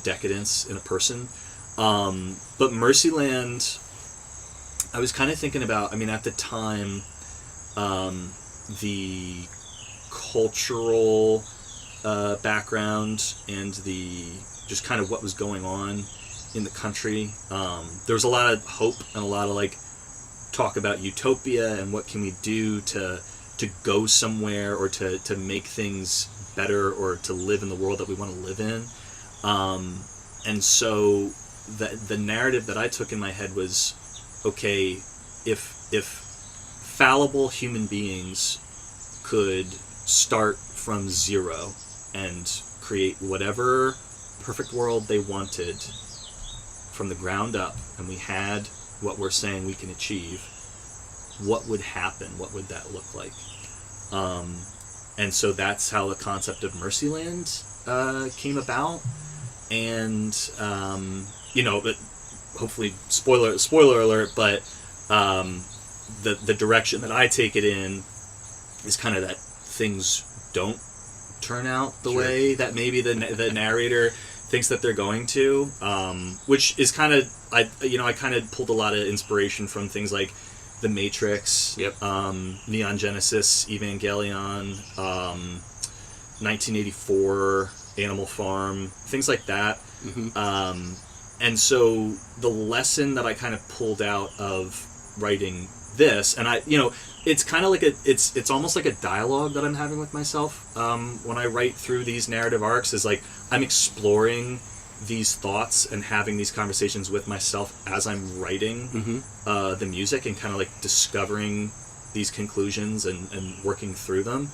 decadence in a person. But Mercyland, I was kind of thinking about, at the time, the cultural background and the just kind of what was going on in the country. There was a lot of hope and a lot of like talk about utopia and what can we do to go somewhere, or to make things better, or to live in the world that we want to live in. And so the narrative that I took in my head was, okay, if fallible human beings could start from zero and create whatever perfect world they wanted from the ground up, and we had what we're saying we can achieve, what would happen? What would that look like? And so that's how the concept of Mercyland came about. And but hopefully spoiler alert, but the direction that I take it in is kind of that things don't turn out the way that maybe the narrator thinks that they're going to, which is kind of I kind of pulled a lot of inspiration from things like The Matrix, Neon Genesis Evangelion, 1984 Animal Farm, things like that. And so the lesson that I kind of pulled out of writing this, and it's kind of like it's almost like a dialogue that I'm having with myself when I write through these narrative arcs, is like I'm exploring these thoughts and having these conversations with myself as I'm writing the music, and kind of like discovering these conclusions and working through them.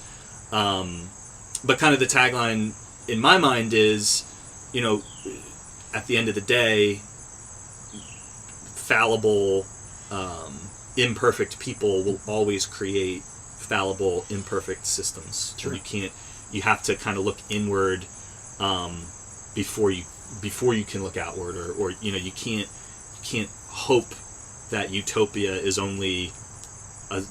But kind of the tagline in my mind is, at the end of the day, fallible, imperfect people will always create fallible, imperfect systems. Sure. You have to kind of look inward before you can look outward, or you can't hope that utopia is only a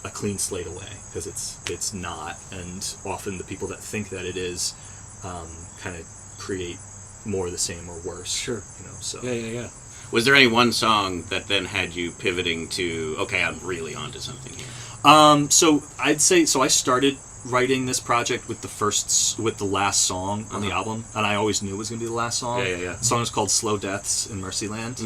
clean slate away, because it's not, and often the people that think that it is kind of create more of the same or worse. Sure. So yeah. Was there any one song that then had you pivoting to, okay, I'm really onto something here? So I'd say, I started writing this project with the last song on the album, and I always knew it was going to be the last song. Yeah. The song is called Slow Deaths in Mercyland.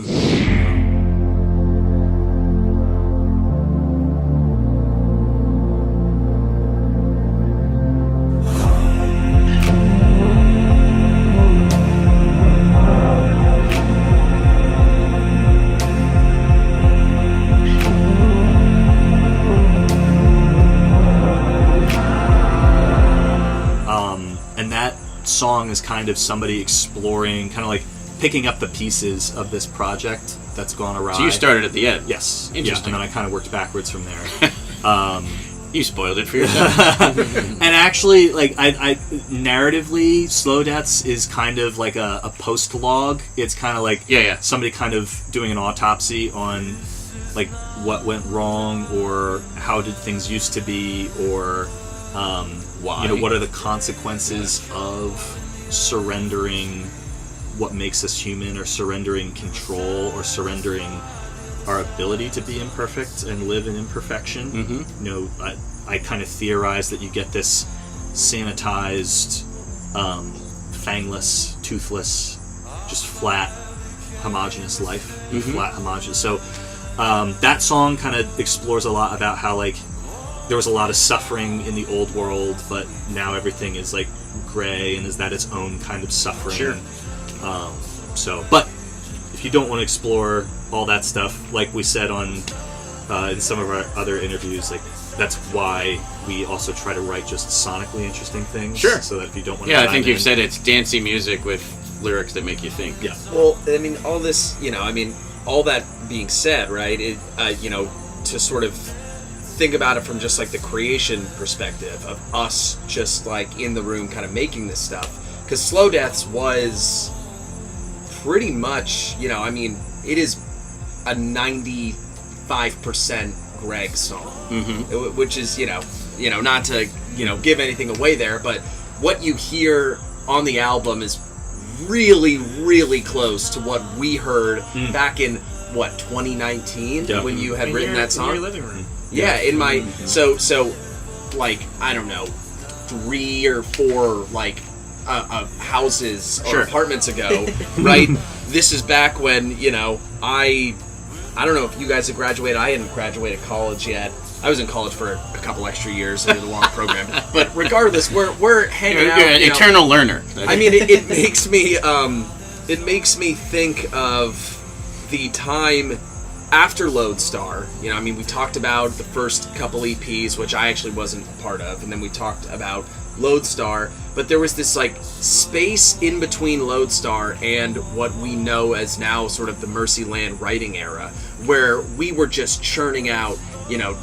Song is kind of somebody exploring, kind of like picking up the pieces of this project that's gone awry. So you started at the end? Yes. Interesting. Yeah, and then I kind of worked backwards from there. You spoiled it for yourself. And actually, like, I narratively, Slow Deaths is kind of like a post-log. It's kind of like somebody kind of doing an autopsy on like what went wrong, or how did things used to be, or why? What are the consequences of surrendering what makes us human, or surrendering control, or surrendering our ability to be imperfect and live in imperfection. I kind of theorize that you get this sanitized, fangless, toothless, just flat, homogeneous life. Flat, homogeneous. So that song kind of explores a lot about how, like, there was a lot of suffering in the old world, but now everything is like gray, and is that its own kind of suffering. Sure. But if you don't want to explore all that stuff, like we said in some of our other interviews, like, that's why we also try to write just sonically interesting things. Sure. So that if you don't want to I think you've said it's dancey music with lyrics that make you think. Yeah. Well, I mean, all this, all that being said, right, to sort of think about it from just like the creation perspective of us just like in the room kind of making this stuff, because Slow Deaths was pretty much, it is a 95% Greg song, which is, not to, give anything away there, but what you hear on the album is really, really close to what we heard back in, 2019, when you had written that song? In your living room. Yeah, in my, so, like, I don't know, 3 or 4, like, houses or apartments ago, right? This is back when, I don't know if you guys had graduated. I hadn't graduated college yet. I was in college for a couple extra years into the long program. But regardless, we're hanging out. You're an eternal learner. I mean, it makes me, it makes me think of the time after Lodestar. You know, I mean, we talked about the first couple EPs, which I actually wasn't a part of, and then we talked about Lodestar, but there was this like space in between Lodestar and what we know as now sort of the Mercyland writing era, where we were just churning out, you know,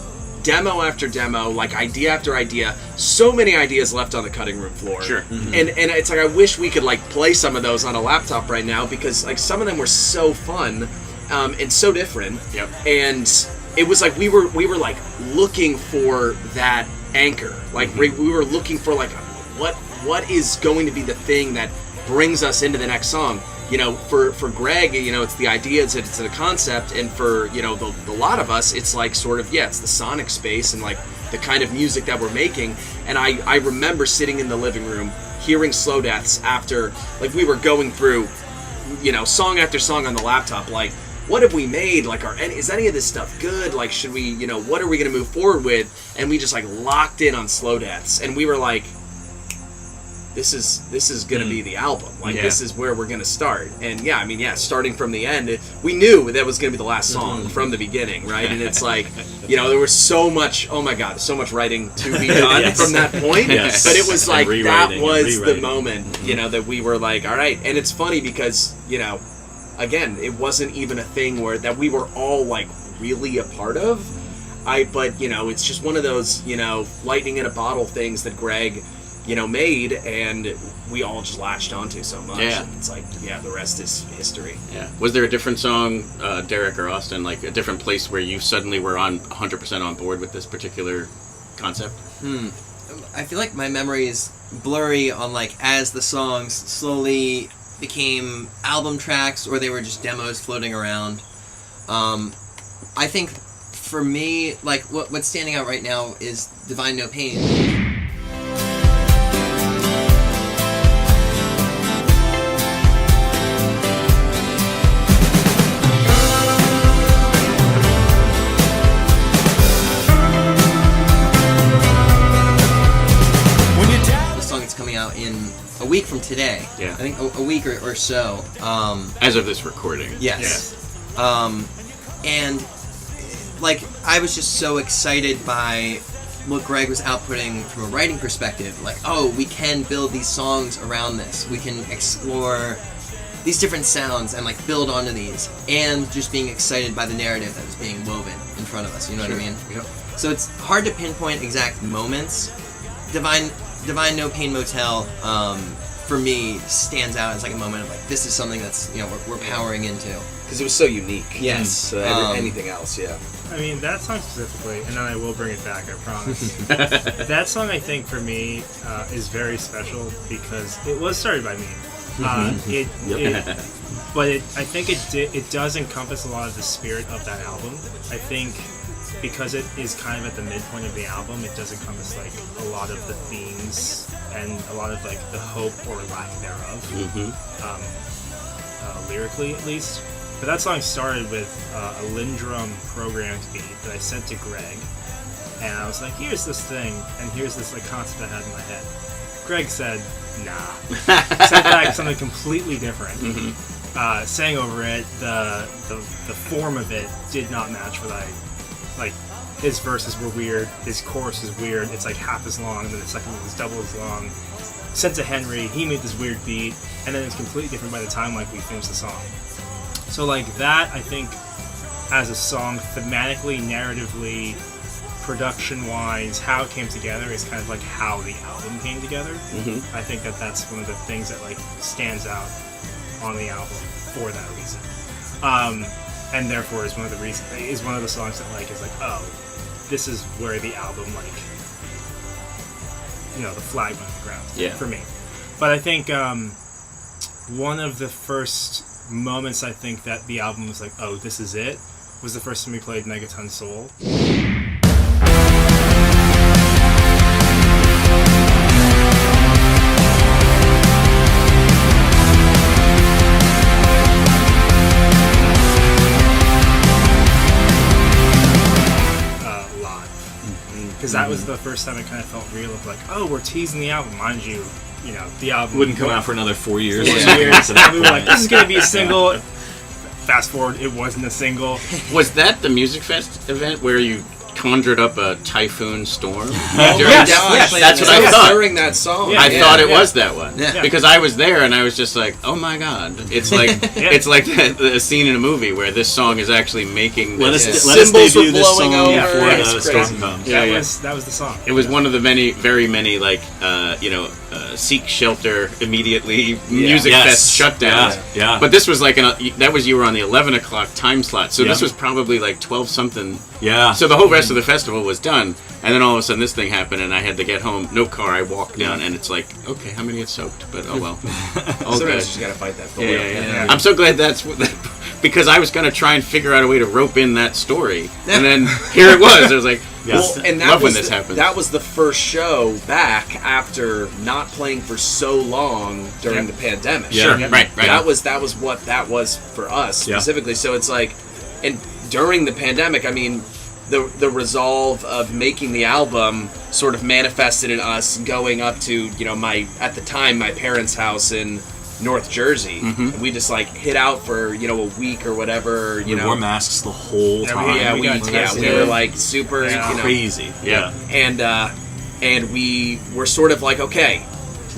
demo after demo, like idea after idea, so many ideas left on the cutting room floor. Sure. And it's like I wish we could like play some of those on a laptop right now, because like some of them were so fun and so different. Yep. And it was like we were like looking for that anchor. Like we were looking for like what is going to be the thing that brings us into the next song. You know, for Greg, you know, it's the idea, it's a concept, and for, you know, the lot of us, it's like sort of, it's the sonic space and like the kind of music that we're making. And I remember sitting in the living room hearing Slow Deaths after, like, we were going through, you know, song after song on the laptop, like, what have we made? Like, is any of this stuff good? Like, should we, you know, what are we going to move forward with? And we just like locked in on Slow Deaths, and we were like, this is gonna be the album. Like, this is where we're gonna start. And yeah, I mean, starting from the end, we knew that was gonna be the last song from the beginning, right? And it's like, you know, there was so much, oh my god, so much writing to be done from that point. Yes. But it was like, that was the moment, you know, that we were like, all right. And it's funny because, you know, again, it wasn't even a thing that we were all like really a part of. But you know, it's just one of those, you know, lightning in a bottle things that Greg, you know, made, and we all just latched onto so much. Yeah. And it's like, the rest is history. Yeah. Was there a different song, Derrick or Austin, like a different place where you suddenly were 100% on board with this particular concept? I feel like my memory is blurry on like as the songs slowly became album tracks or they were just demos floating around. I think for me, like what's standing out right now is Divine No Pain. Out in a week from today. Yeah. I think a week or so. As of this recording. Yes. Yeah. And like I was just so excited by what Greg was outputting from a writing perspective. Like, oh, we can build these songs around this. We can explore these different sounds and like build onto these. And just being excited by the narrative that was being woven in front of us. You know what I mean? Yep. So it's hard to pinpoint exact moments. Divine No Pain Motel, for me, stands out as like a moment of like, this is something that's, you know, we're powering into. Because it was so unique. Yes. Anything else, I mean, that song specifically, and then I will bring it back, I promise. That song, I think, for me, is very special because it was started by me. I think it does encompass a lot of the spirit of that album. I think because it is kind of at the midpoint of the album, it does encompass like a lot of the themes and a lot of like the hope or lack thereof, lyrically at least. But that song started with a Lindrum programmed beat that I sent to Greg, and I was like, here's this thing, and here's this like concept I had in my head. Greg said, nah. Sent back something completely different. Sang over it, the form of it did not match what I like. His verses were weird, his chorus is weird, it's like half as long, and then the second one was double as long. Sent to Henri, he made this weird beat, and then it's completely different by the time like we finished the song. So like that, I think, as a song, thematically, narratively, production-wise, how it came together is kind of like how the album came together. I think that's one of the things that like stands out on the album for that reason. And therefore is one of the songs that like is like, oh, this is where the album like, you know, the flag went on the ground for me. But I think one of the first moments I think that the album was like, oh, this is it, was the first time we played Megaton Soul. Because that was the first time it kind of felt real of like, oh, we're teasing the album. Mind you, the album wouldn't come out for another 4 years. And we were like, this is going to be a single. Fast forward, it wasn't a single. Was that the Music Fest event where you conjured up a typhoon storm? Yes, that's what I thought. During that song, I thought it was that one Yeah. because I was there and I was just like, "Oh my god!" It's like it's like the scene in a movie where this song is actually making let us cymbals debut are this blowing song over. before It's the crazy. storm comes. That was the song. It was one of the very many like seek shelter immediately music fest shutdowns. Yeah. But this was like you were on the 11 o'clock time slot, so this was probably like 12 something. Yeah. So the whole rest of the festival was done, and then all of a sudden this thing happened, and I had to get home. No car. I walked down, and it's like, okay, how many get soaked? But oh well. All Sometimes good. you just gotta fight that. Yeah. I'm so glad that's because I was gonna try and figure out a way to rope in that story, and then here it was. I was like, Well, and that love was when this happens. That was the first show back after not playing for so long during the pandemic. Sure, right. That was what that was for us specifically. So it's like, and during the pandemic, I mean, the resolve of making the album sort of manifested in us going up to at the time my parents' house in North Jersey. And we just like hid out for a week or whatever. We wore masks the whole time. We were like super crazy. And we were sort of like, okay,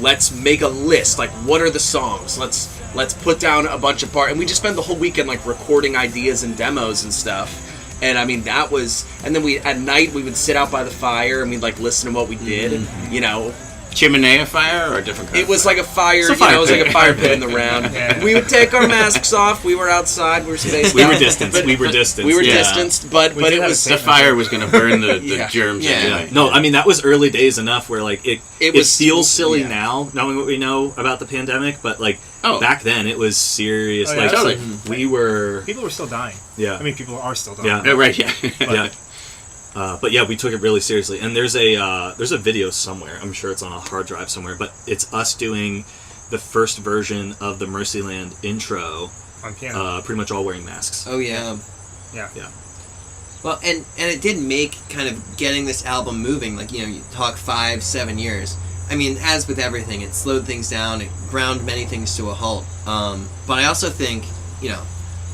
let's make a list. Like, what are the songs? Let's put down a bunch of parts. And we just spent the whole weekend like recording ideas and demos and stuff. And I mean, that was, and then at night we would sit out by the fire and we'd like listen to what we did, Chimenea fire or a different kind? It was like a fire, It's a fire it was like pit. a fire pit in the round. We would take our masks off. We were outside. We were spaced We out. were distanced. We were distanced, but it was the fire was going to burn the germs anyway. No, I mean that was early days enough where like it was- feels silly now, knowing what we know about the pandemic, but like back then it was serious. Oh, yeah, like absolutely. we were. People were still dying. Yeah. I mean, people are still dying. Yeah. Right. Yeah. Yeah. But yeah, we took it really seriously, and there's a video somewhere. I'm sure it's on a hard drive somewhere, but it's us doing the first version of the Mercyland intro on piano, pretty much all wearing masks. Oh yeah. Yeah. Well, and it did make kind of getting this album moving. Like you talk 5-7 years. I mean, as with everything, it slowed things down. It ground many things to a halt. But I also think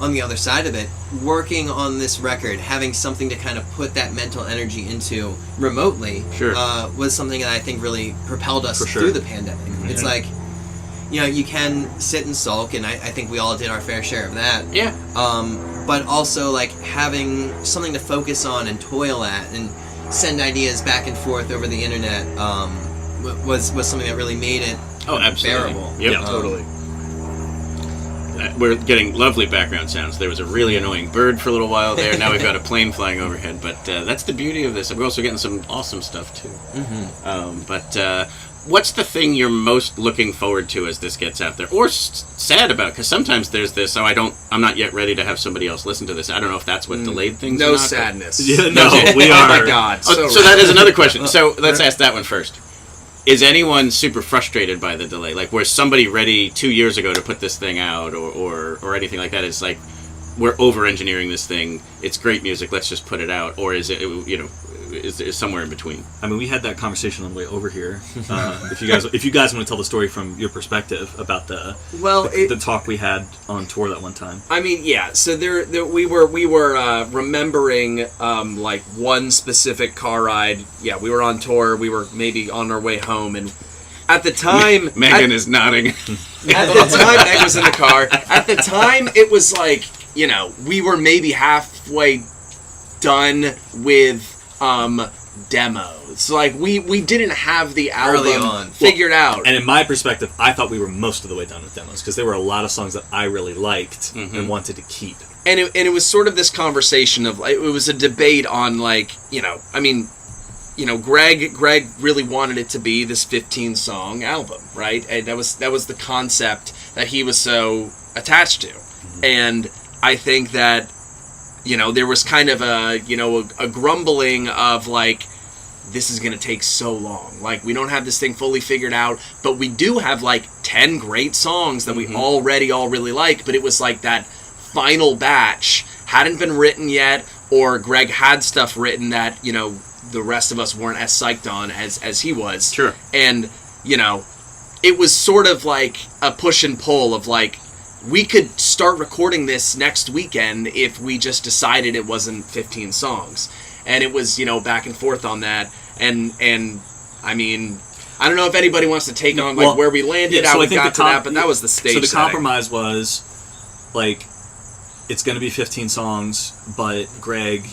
on the other side of it, working on this record, having something to kind of put that mental energy into remotely was something that I think really propelled us through the pandemic. Mm-hmm. It's like, you can sit and sulk, and I think we all did our fair share of that. Yeah. But also, like, having something to focus on and toil at and send ideas back and forth over the internet was something that really made it bearable. Yep, totally. We're getting lovely background sounds. There was a really annoying bird for a little while there. Now we've got a plane flying overhead. But that's the beauty of this. We're also getting some awesome stuff, too. Mm-hmm. But what's the thing you're most looking forward to as this gets out there? Or sad about? Because sometimes there's this, I'm not yet ready to have somebody else listen to this. I don't know if that's what delayed things No or not, sadness. Yeah, no, we Oh are. my God. So that is another question. So let's ask that one first. Is anyone super frustrated by the delay? Like, was somebody ready 2 years ago to put this thing out or anything like that? It's like, we're over-engineering this thing. It's great music. Let's just put it out. Or is it, is somewhere in between? I mean, we had that conversation on the way over here. If you guys want to tell the story from your perspective about the talk we had on tour that one time. I mean, yeah. So we were remembering like one specific car ride. Yeah, we were on tour. We were maybe on our way home, and at the time, Megan is nodding. At the time, Meg was in the car. At the time, it was like we were maybe halfway done with demos. Like we didn't have the album figured out. And in my perspective, I thought we were most of the way done with demos because there were a lot of songs that I really liked and wanted to keep. And it was sort of this conversation of it was a debate on like Greg really wanted it to be this 15-song album, right? And that was the concept that he was so attached to. And I think that there was kind of a grumbling of like, this is going to take so long. Like, we don't have this thing fully figured out, but we do have like 10 great songs that we already all really like, but it was like that final batch hadn't been written yet, or Greg had stuff written that, the rest of us weren't as psyched on as he was. Sure. And, it was sort of like a push and pull of like, we could start recording this next weekend if we just decided it wasn't 15 songs. And it was, back and forth on that. And I mean, I don't know if anybody wants to take on like where we landed, how we got to that, but that was the stage So the setting. compromise was, like, it's going to be 15 songs, but Greg,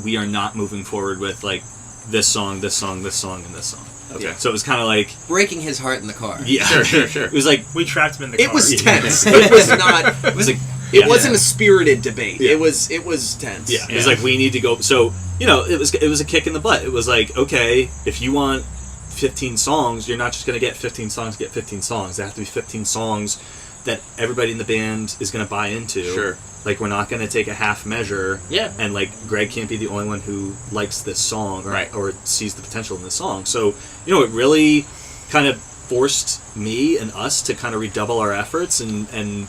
we are not moving forward with like this song, this song, this song, and this song. Okay. Yeah. So it was kind of like breaking his heart in the car. Yeah, sure. It was like we trapped him in the car. It was tense. It was not. It was like it wasn't a spirited debate. Yeah. It was tense. Yeah, it was like we need to go. So it was a kick in the butt. It was like, okay, if you want 15 songs, you're not just going to get 15 songs. Get 15 songs. There have to be 15 songs that everybody in the band is going to buy into. Sure. Like, we're not going to take a half measure. Yeah. And like, Greg can't be the only one who likes this song or sees the potential in this song. So it really kind of forced me and us to kind of redouble our efforts and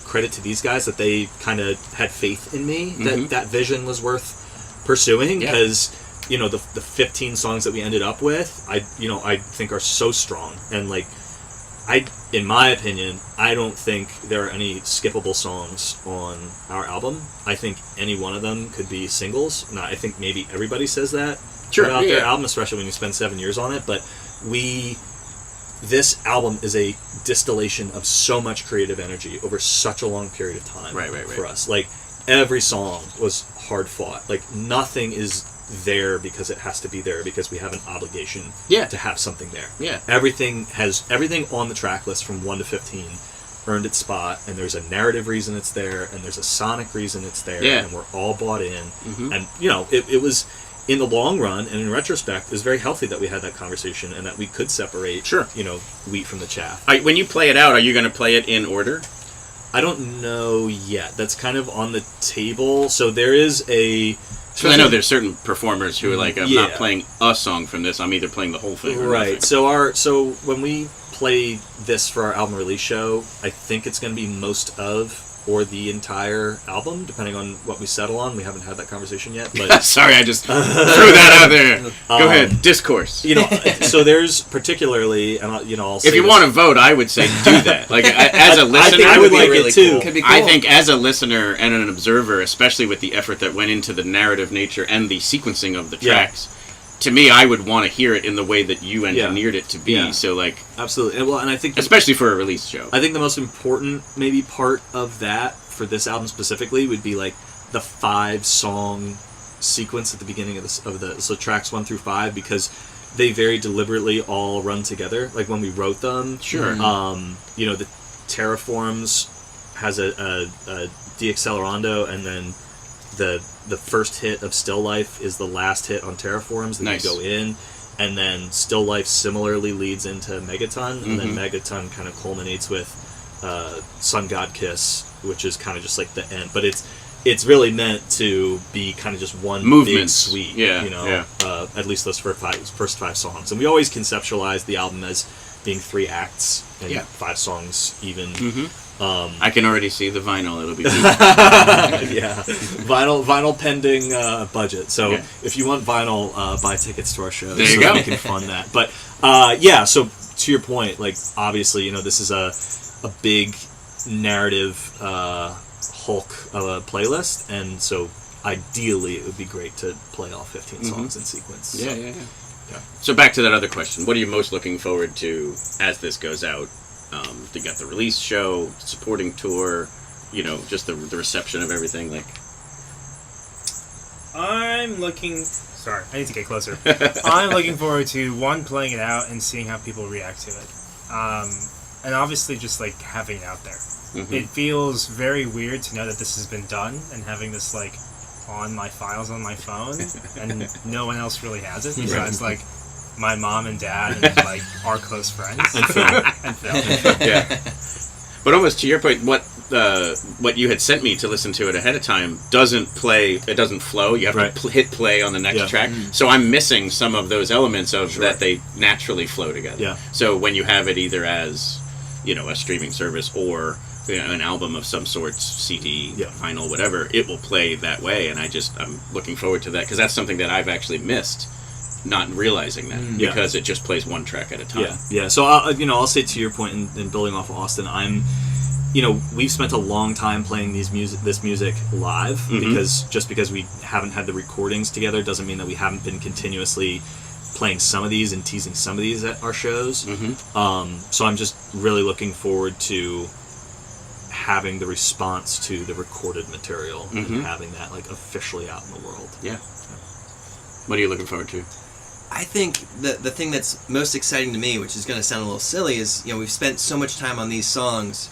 credit to these guys that they kind of had faith in me that vision was worth pursuing because the 15 songs that we ended up with I think are so strong, and like in my opinion, I don't think there are any skippable songs on our album. I think any one of them could be singles. Now, I think maybe everybody says that about their album, especially when you spend 7 years on it, but this album is a distillation of so much creative energy over such a long period of time for us. Like, every song was hard fought. Like, nothing is there because it has to be there because we have an obligation to have something there. Yeah. Everything on the track list from 1 to 15 earned its spot, and there's a narrative reason it's there, and there's a sonic reason it's there, and we're all bought in. And it was, in the long run and in retrospect, it was very healthy that we had that conversation and that we could separate wheat from the chaff. When you play it out, are you going to play it in order? I don't know yet. That's kind of on the table. So there is a... Because I know there's certain performers who are like, I'm not playing a song from this, I'm either playing the whole thing or right. nothing. So when we play this for our album release show, I think it's going to be most of or the entire album, depending on what we settle on. We haven't had that conversation yet. But sorry, I just threw that out there. Go ahead, discourse. So there's particularly, and I'll say if you want to vote, I would say do that. Like as a listener, I would like it too. Cool. I think as a listener and an observer, especially with the effort that went into the narrative nature and the sequencing of the tracks. To me, I would want to hear it in the way that you engineered it to be. Yeah. So, like, absolutely, and I think especially for a release show, I think the most important maybe part of that for this album specifically would be like the 5-song sequence at the beginning of so tracks 1 through 5, because they very deliberately all run together. Like when we wrote them, sure. The Terraforms has a deaccelerando, and then the first hit of Still Life is the last hit on Terraforms. Then you go in, and then Still Life similarly leads into Megaton, and then Megaton kind of culminates with Sun God Kiss, which is kind of just like the end. But it's really meant to be kind of just one big suite. At least those first 5 songs. And we always conceptualize the album as being 3 acts and 5 songs even. I can already see the vinyl. It'll be vinyl pending budget. So if you want vinyl, buy tickets to our show. There you go. We can fund that. But so to your point, like obviously, this is a big narrative hulk of a playlist, and so ideally it would be great to play all 15 songs in sequence. Yeah. So back to that other question: what are you most looking forward to as this goes out? You got the release show, supporting tour, just the reception of everything. Like, I'm looking. Sorry, I need to get closer. I'm looking forward to playing it out and seeing how people react to it, and obviously just like having it out there. It feels very weird to know that this has been done and having this like on my files on my phone, and no one else really has it besides like my mom and dad and like our close friends and Phil. Yeah. But almost to your point, what you had sent me to listen to it ahead of time doesn't play. It doesn't flow. You have to hit play on the next track. So I'm missing some of those elements of that they naturally flow together. Yeah. So when you have it either as a streaming service or an album of some sort, CD, vinyl, whatever, it will play that way. And I'm looking forward to that because that's something that I've actually missed not realizing that Yeah. because it just plays one track at a time. Yeah. So I'll say to your point in building off of Austin, we've spent a long time playing this music live because we haven't had the recordings together doesn't mean that we haven't been continuously playing some of these and teasing some of these at our shows. So I'm just really looking forward to having the response to the recorded material and having that like officially out in the world. Yeah. What are you looking forward to? I think the thing that's most exciting to me, which is going to sound a little silly, is we've spent so much time on these songs.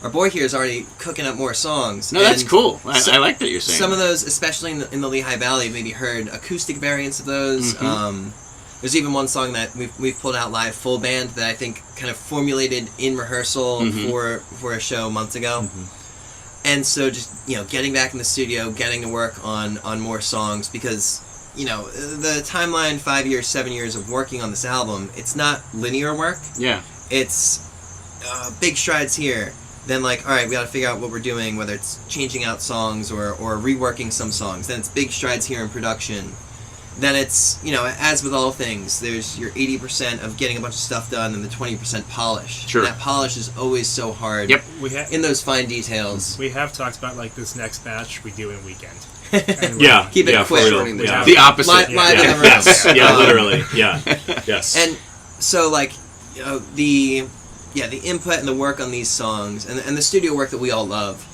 Our boy here is already cooking up more songs. No, that's cool. I like that you're saying some that. of those, especially in the Lehigh Valley, maybe heard acoustic variants of those. There's even one song that we've pulled out live, full band, that I think kind of formulated in rehearsal for a show months ago. And so just getting back in the studio, getting to work on more songs, because the timeline, 5 years, 7 years of working on this album, it's not linear work. Yeah. It's big strides here. Then all right, we got to figure out what we're doing, whether it's changing out songs or reworking some songs. Then it's big strides here in production. Then it's, as with all things, there's your 80% of getting a bunch of stuff done and the 20% polish. Sure. And that polish is always so hard. Yep. In those fine details. We have talked about this next batch we do in a weekend. Yeah. Keep it quick. The opposite. Yes. Yeah, literally. Yeah. Yes. And so the input and the work on these songs and the studio work that we all love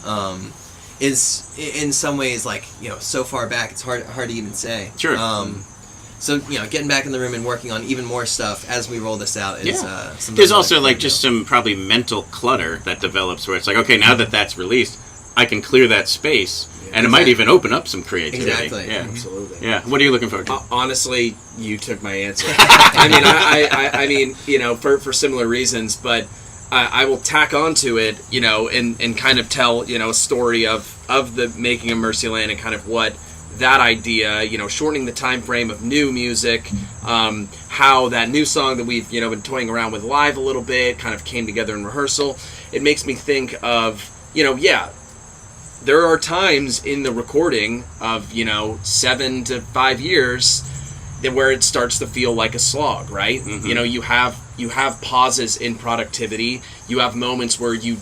is in some ways so far back it's hard to even say. Sure. So getting back in the room and working on even more stuff as we roll this out is There's also just some probably mental clutter that develops where it's okay, now that that's released, I can clear that space and it might even open up some creativity. Exactly. Yeah. Absolutely. Yeah. What are you looking forward to? Honestly, you took my answer. I mean, for similar reasons, but I will tack onto it, and kind of tell, a story of the making of Mercyland and kind of what that idea, shortening the time frame of new music, how that new song that we've, been toying around with live a little bit kind of came together in rehearsal. It makes me think of, there are times in the recording of, 7 to 5 years where it starts to feel like a slog, right? You have pauses in productivity. You have moments where you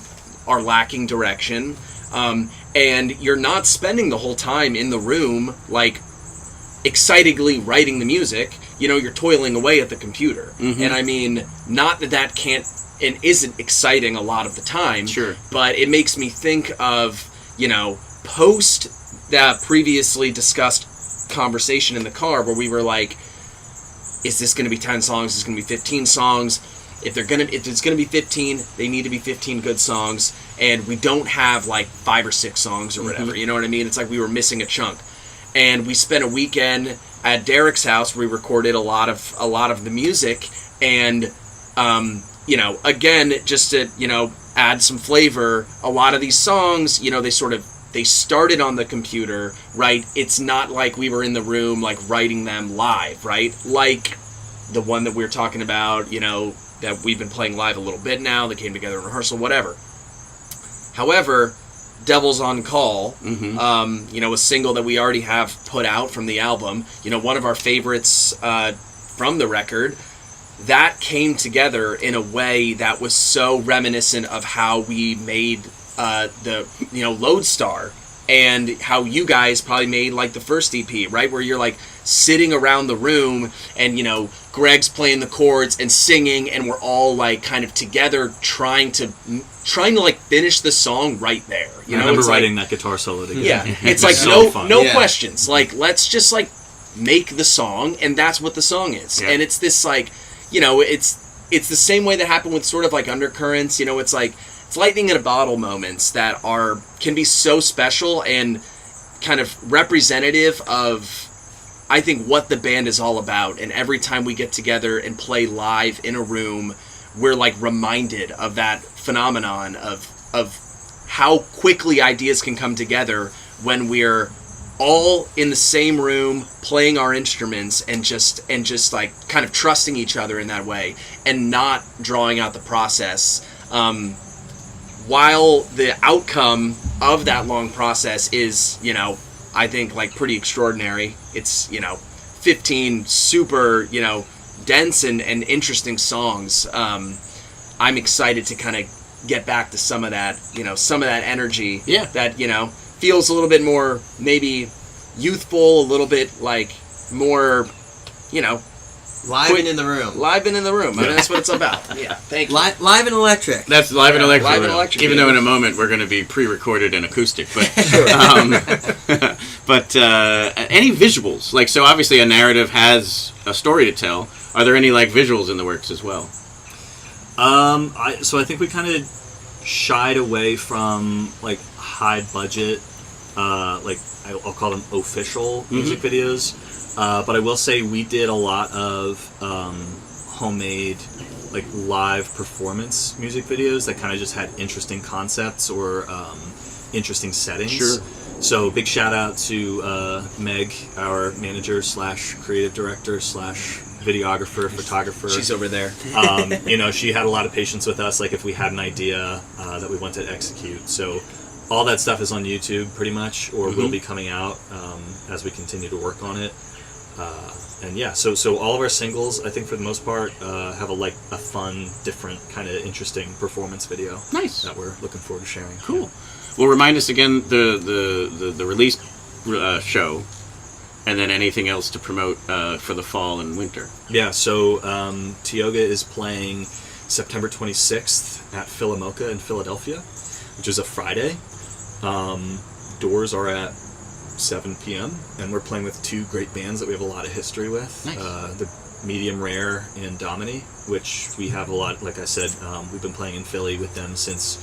are lacking direction, and you're not spending the whole time in the room excitedly writing the music. You're toiling away at the computer, and I mean, not that can't and isn't exciting a lot of the time. Sure, but it makes me think of post that previously discussed conversation in the car where we were is this going to be 10 songs? Is this going to be 15 songs? If it's going to be 15, they need to be 15 good songs, and we don't have 5 or 6 songs or whatever. You know what I mean? It's we were missing a chunk, and we spent a weekend at Derrick's house where we recorded a lot of the music, and again, just to add some flavor, a lot of these songs, they started on the computer, right? It's not like we were in the room, writing them live, right? Like the one that we were talking about, that we've been playing live a little bit now, that came together in rehearsal, whatever. However, Devil's on Call, a single that we already have put out from the album, one of our favorites from the record, that came together in a way that was so reminiscent of how we made the Lodestar, and how you guys probably made the first EP, right, where you're sitting around the room and Greg's playing the chords and singing, and we're all kind of together trying to finish the song right there. I remember writing that guitar solo together. Yeah, it's so fun. questions. Let's just make the song, and that's what the song is. Yeah. And it's this it's the same way that happened with sort of Undercurrents. It's lightning in a bottle moments that can be so special and kind of representative of, I think, what the band is all about. And every time we get together and play live in a room, we're reminded of that phenomenon of how quickly ideas can come together when we're all in the same room playing our instruments and just kind of trusting each other in that way and not drawing out the process. While the outcome of that long process is, I think, pretty extraordinary. It's, 15 super, dense and interesting songs. I'm excited to kind of get back to some of that energy. Yeah. That, feels a little bit more maybe youthful, a little bit like more, Live and in the room. Live and in the room. I mean, that's what it's about. Yeah, thank you. Live and electric. That's live and electric. Live and electric. Even though in a moment we're going to be pre-recorded and acoustic, but but any visuals? Like, so obviously a narrative has a story to tell. Are there any like visuals in the works as well? So I think we kind of shied away from like high budget, like I'll call them official music videos. But I will say we did a lot of homemade, like live performance music videos that kind of just had interesting concepts or interesting settings. Sure. So big shout out to Meg, our manager / creative director / videographer, photographer. She's over there. She had a lot of patience with us. Like if we had an idea that we wanted to execute. So all that stuff is on YouTube pretty much, or will be coming out as we continue to work on it. And yeah, so all of our singles, I think for the most part, have a fun, different, kind of interesting performance video. Nice. That we're looking forward to sharing. Cool. Yeah. Well, remind us again the release show, and then anything else to promote for the fall and winter. Yeah, so TIOGA is playing September 26th at Philomoka in Philadelphia, which is a Friday. Doors are at 7 p.m. and we're playing with two great bands that we have a lot of history with. Nice. The Medium Rare and Domini, which we have a lot. Like I said, we've been playing in Philly with them since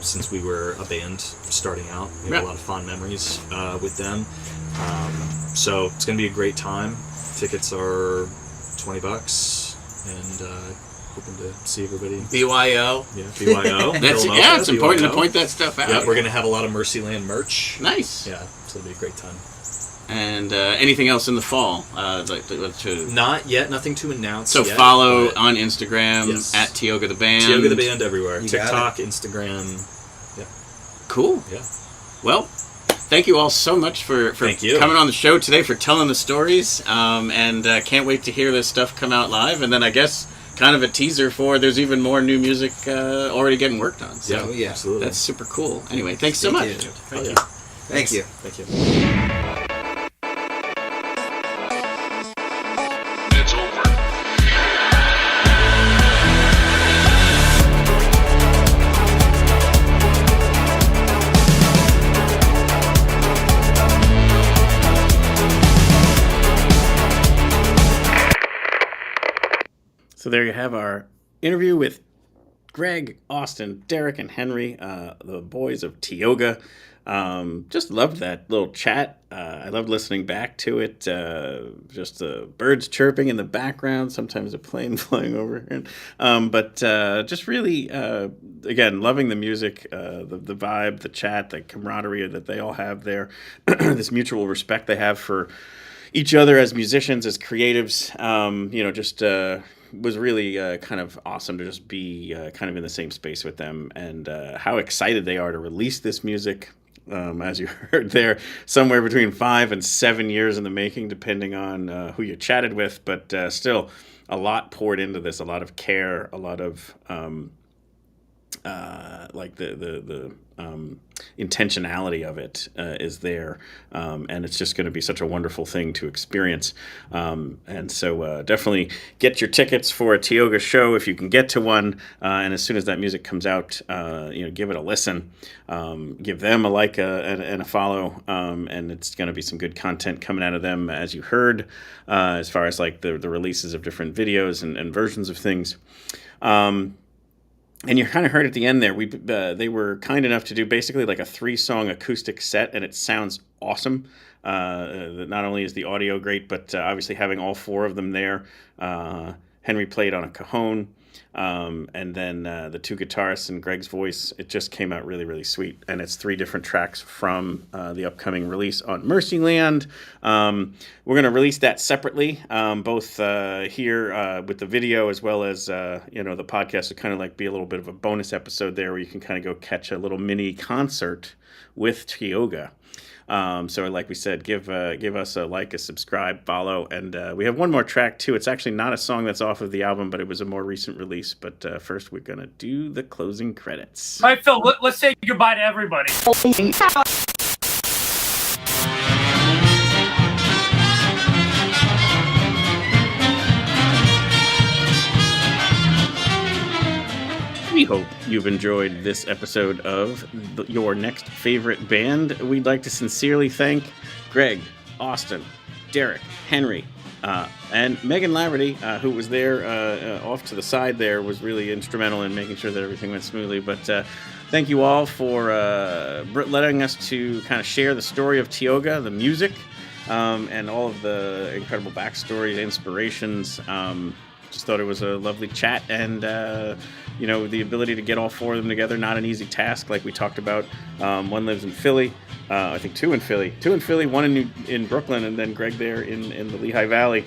since we were a band starting out. We have a lot of fond memories with them. So it's going to be a great time. Tickets are $20, and hoping to see everybody. BYO. Yeah, BYO. It's important to point that stuff out. Yeah, we're going to have a lot of Mercyland merch. Nice. Yeah, so it'll be a great time. And anything else in the fall? Not yet, nothing to announce. So yet, follow on Instagram yes. at TIOGA the Band. TIOGA the Band everywhere. You TikTok, Instagram. Yeah. Cool. Yeah. Well, thank you all so much for coming on the show today, for telling the stories, and can't wait to hear this stuff come out live. And then I guess kind of a teaser for there's even more new music already getting worked on. So yeah, absolutely. That's super cool. Anyway, thanks so much. Thank you. Thank you. Thank you. It's over. So there you have our interview with Greg, Austin, Derrick, and Henri, the boys of TIOGA. Just loved that little chat. I loved listening back to it. Just the birds chirping in the background, sometimes a plane flying overhead. But just really, again, loving the music, the vibe, the chat, the camaraderie that they all have there, this mutual respect they have for each other as musicians, as creatives. Was really kind of awesome to just be kind of in the same space with them, and how excited they are to release this music. As you heard there, somewhere between 5 and 7 years in the making, depending on who you chatted with, but still a lot poured into this, a lot of care, a lot of the intentionality of it is there, and it's just going to be such a wonderful thing to experience. And so definitely get your tickets for a TIOGA show if you can get to one, and as soon as that music comes out, give it a listen, give them a like and a follow, and it's going to be some good content coming out of them, as you heard, as far as like the releases of different videos and versions of things. And you kind of heard at the end there, they were kind enough to do basically like a 3-song acoustic set, and it sounds awesome. Not only is the audio great, but obviously having all 4 of them there. Henri played on a cajon, and then the 2 guitarists and Greg's voice. It just came out really, really sweet. And it's 3 different tracks from the upcoming release on Mercyland. We're going to release that separately, both here with the video as well as the podcast. To kind of like be a little bit of a bonus episode there, where you can kind of go catch a little mini concert with TIOGA. So like we said, give us a like, a subscribe, follow, and we have one more track too. It's actually not a song that's off of the album, but it was a more recent release. But first, we're gonna do the closing credits. All right, Phil, let's say goodbye to everybody. We hope you've enjoyed this episode of Your Next Favorite Band. We'd like to sincerely thank Greg, Austin, Derrick, Henri, and Megan Laverty, who was there off to the side there, was really instrumental in making sure that everything went smoothly. But thank you all for letting us to kind of share the story of TIOGA, the music, and all of the incredible backstories, inspirations. Just thought it was a lovely chat, and the ability to get all four of them together, not an easy task, like we talked about. One lives in Philly, I think two in Philly, one in Brooklyn, and then Greg there in the Lehigh Valley.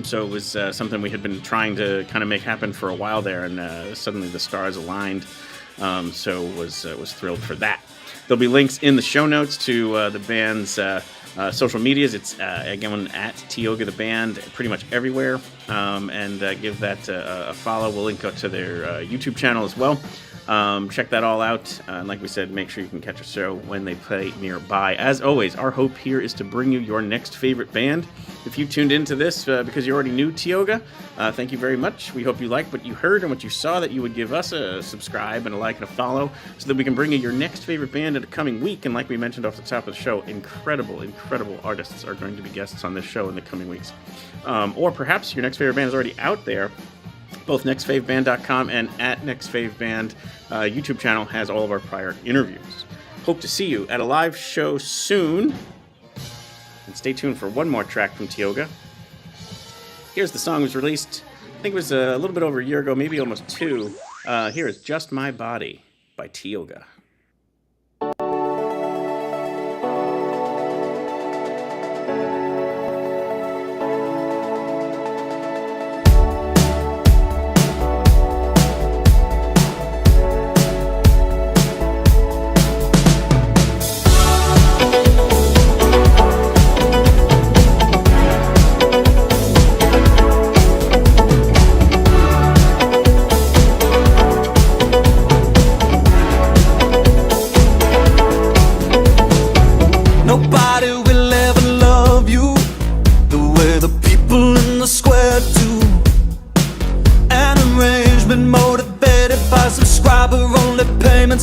So it was something we had been trying to kind of make happen for a while there, and suddenly the stars aligned. So was thrilled for that. There'll be links in the show notes to the band's social medias. It's again at TIOGA the band, pretty much everywhere, and give that a follow. We'll link out to their YouTube channel as well. Check that all out, and like we said, make sure you can catch a show when they play nearby. As always, our hope here is to bring you your next favorite band. If you tuned into this because you already knew TIOGA, thank you very much. We hope you liked what you heard and what you saw, that you would give us a subscribe and a like and a follow, so that we can bring you your next favorite band in the coming week. And like we mentioned off the top of the show, incredible artists are going to be guests on this show in the coming weeks. Or perhaps your next favorite band is already out there. Both nextfaveband.com and at nextfaveband YouTube channel has all of our prior interviews. Hope to see you at a live show soon. And stay tuned for one more track from TIOGA. Here's the song. It was released, I think it was a little bit over a year ago, maybe almost two. Here is Just My Body by TIOGA.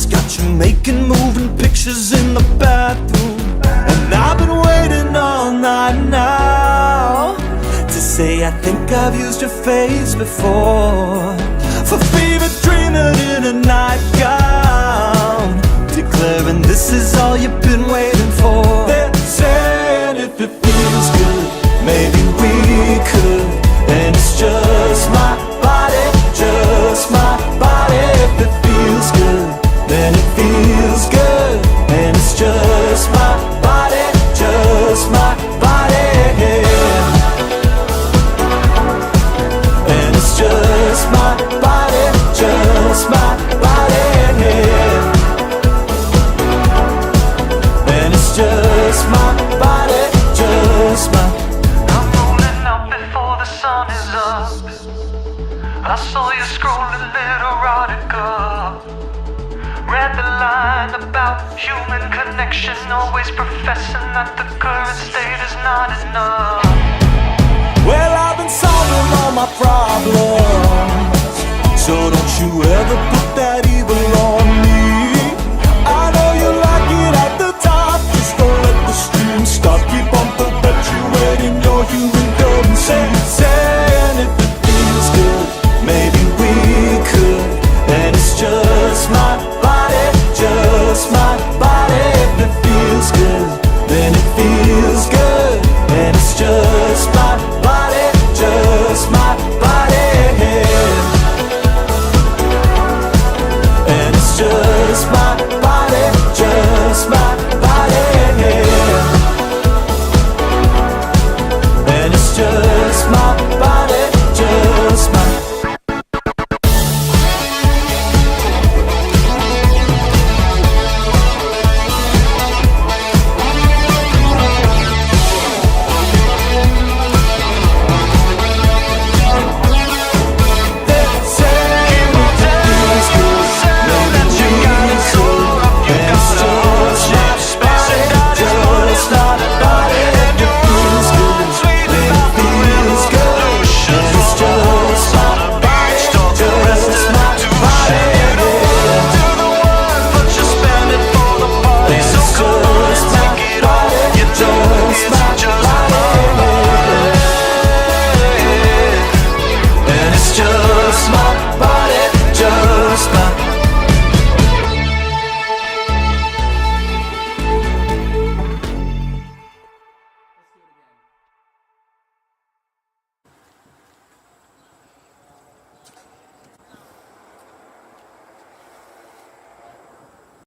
Got you making moving pictures in the bathroom, and I've been waiting all night now to say I think I've used your face before. For fever dreaming in a nightgown, declaring this is all you've been waiting for. They're saying if it feels good, maybe we could. And it's just my body, just my body. If it feels good, then it feels good, and it's just my body, just my body, and it's just my body, just my body, and it's just my body, just my. I'm rolling out before the sun is up. I saw you scrolling erotica. Read the line about human connection, always professing that the current state is not enough. Well, I've been solving all my problems, so don't you ever put that evil on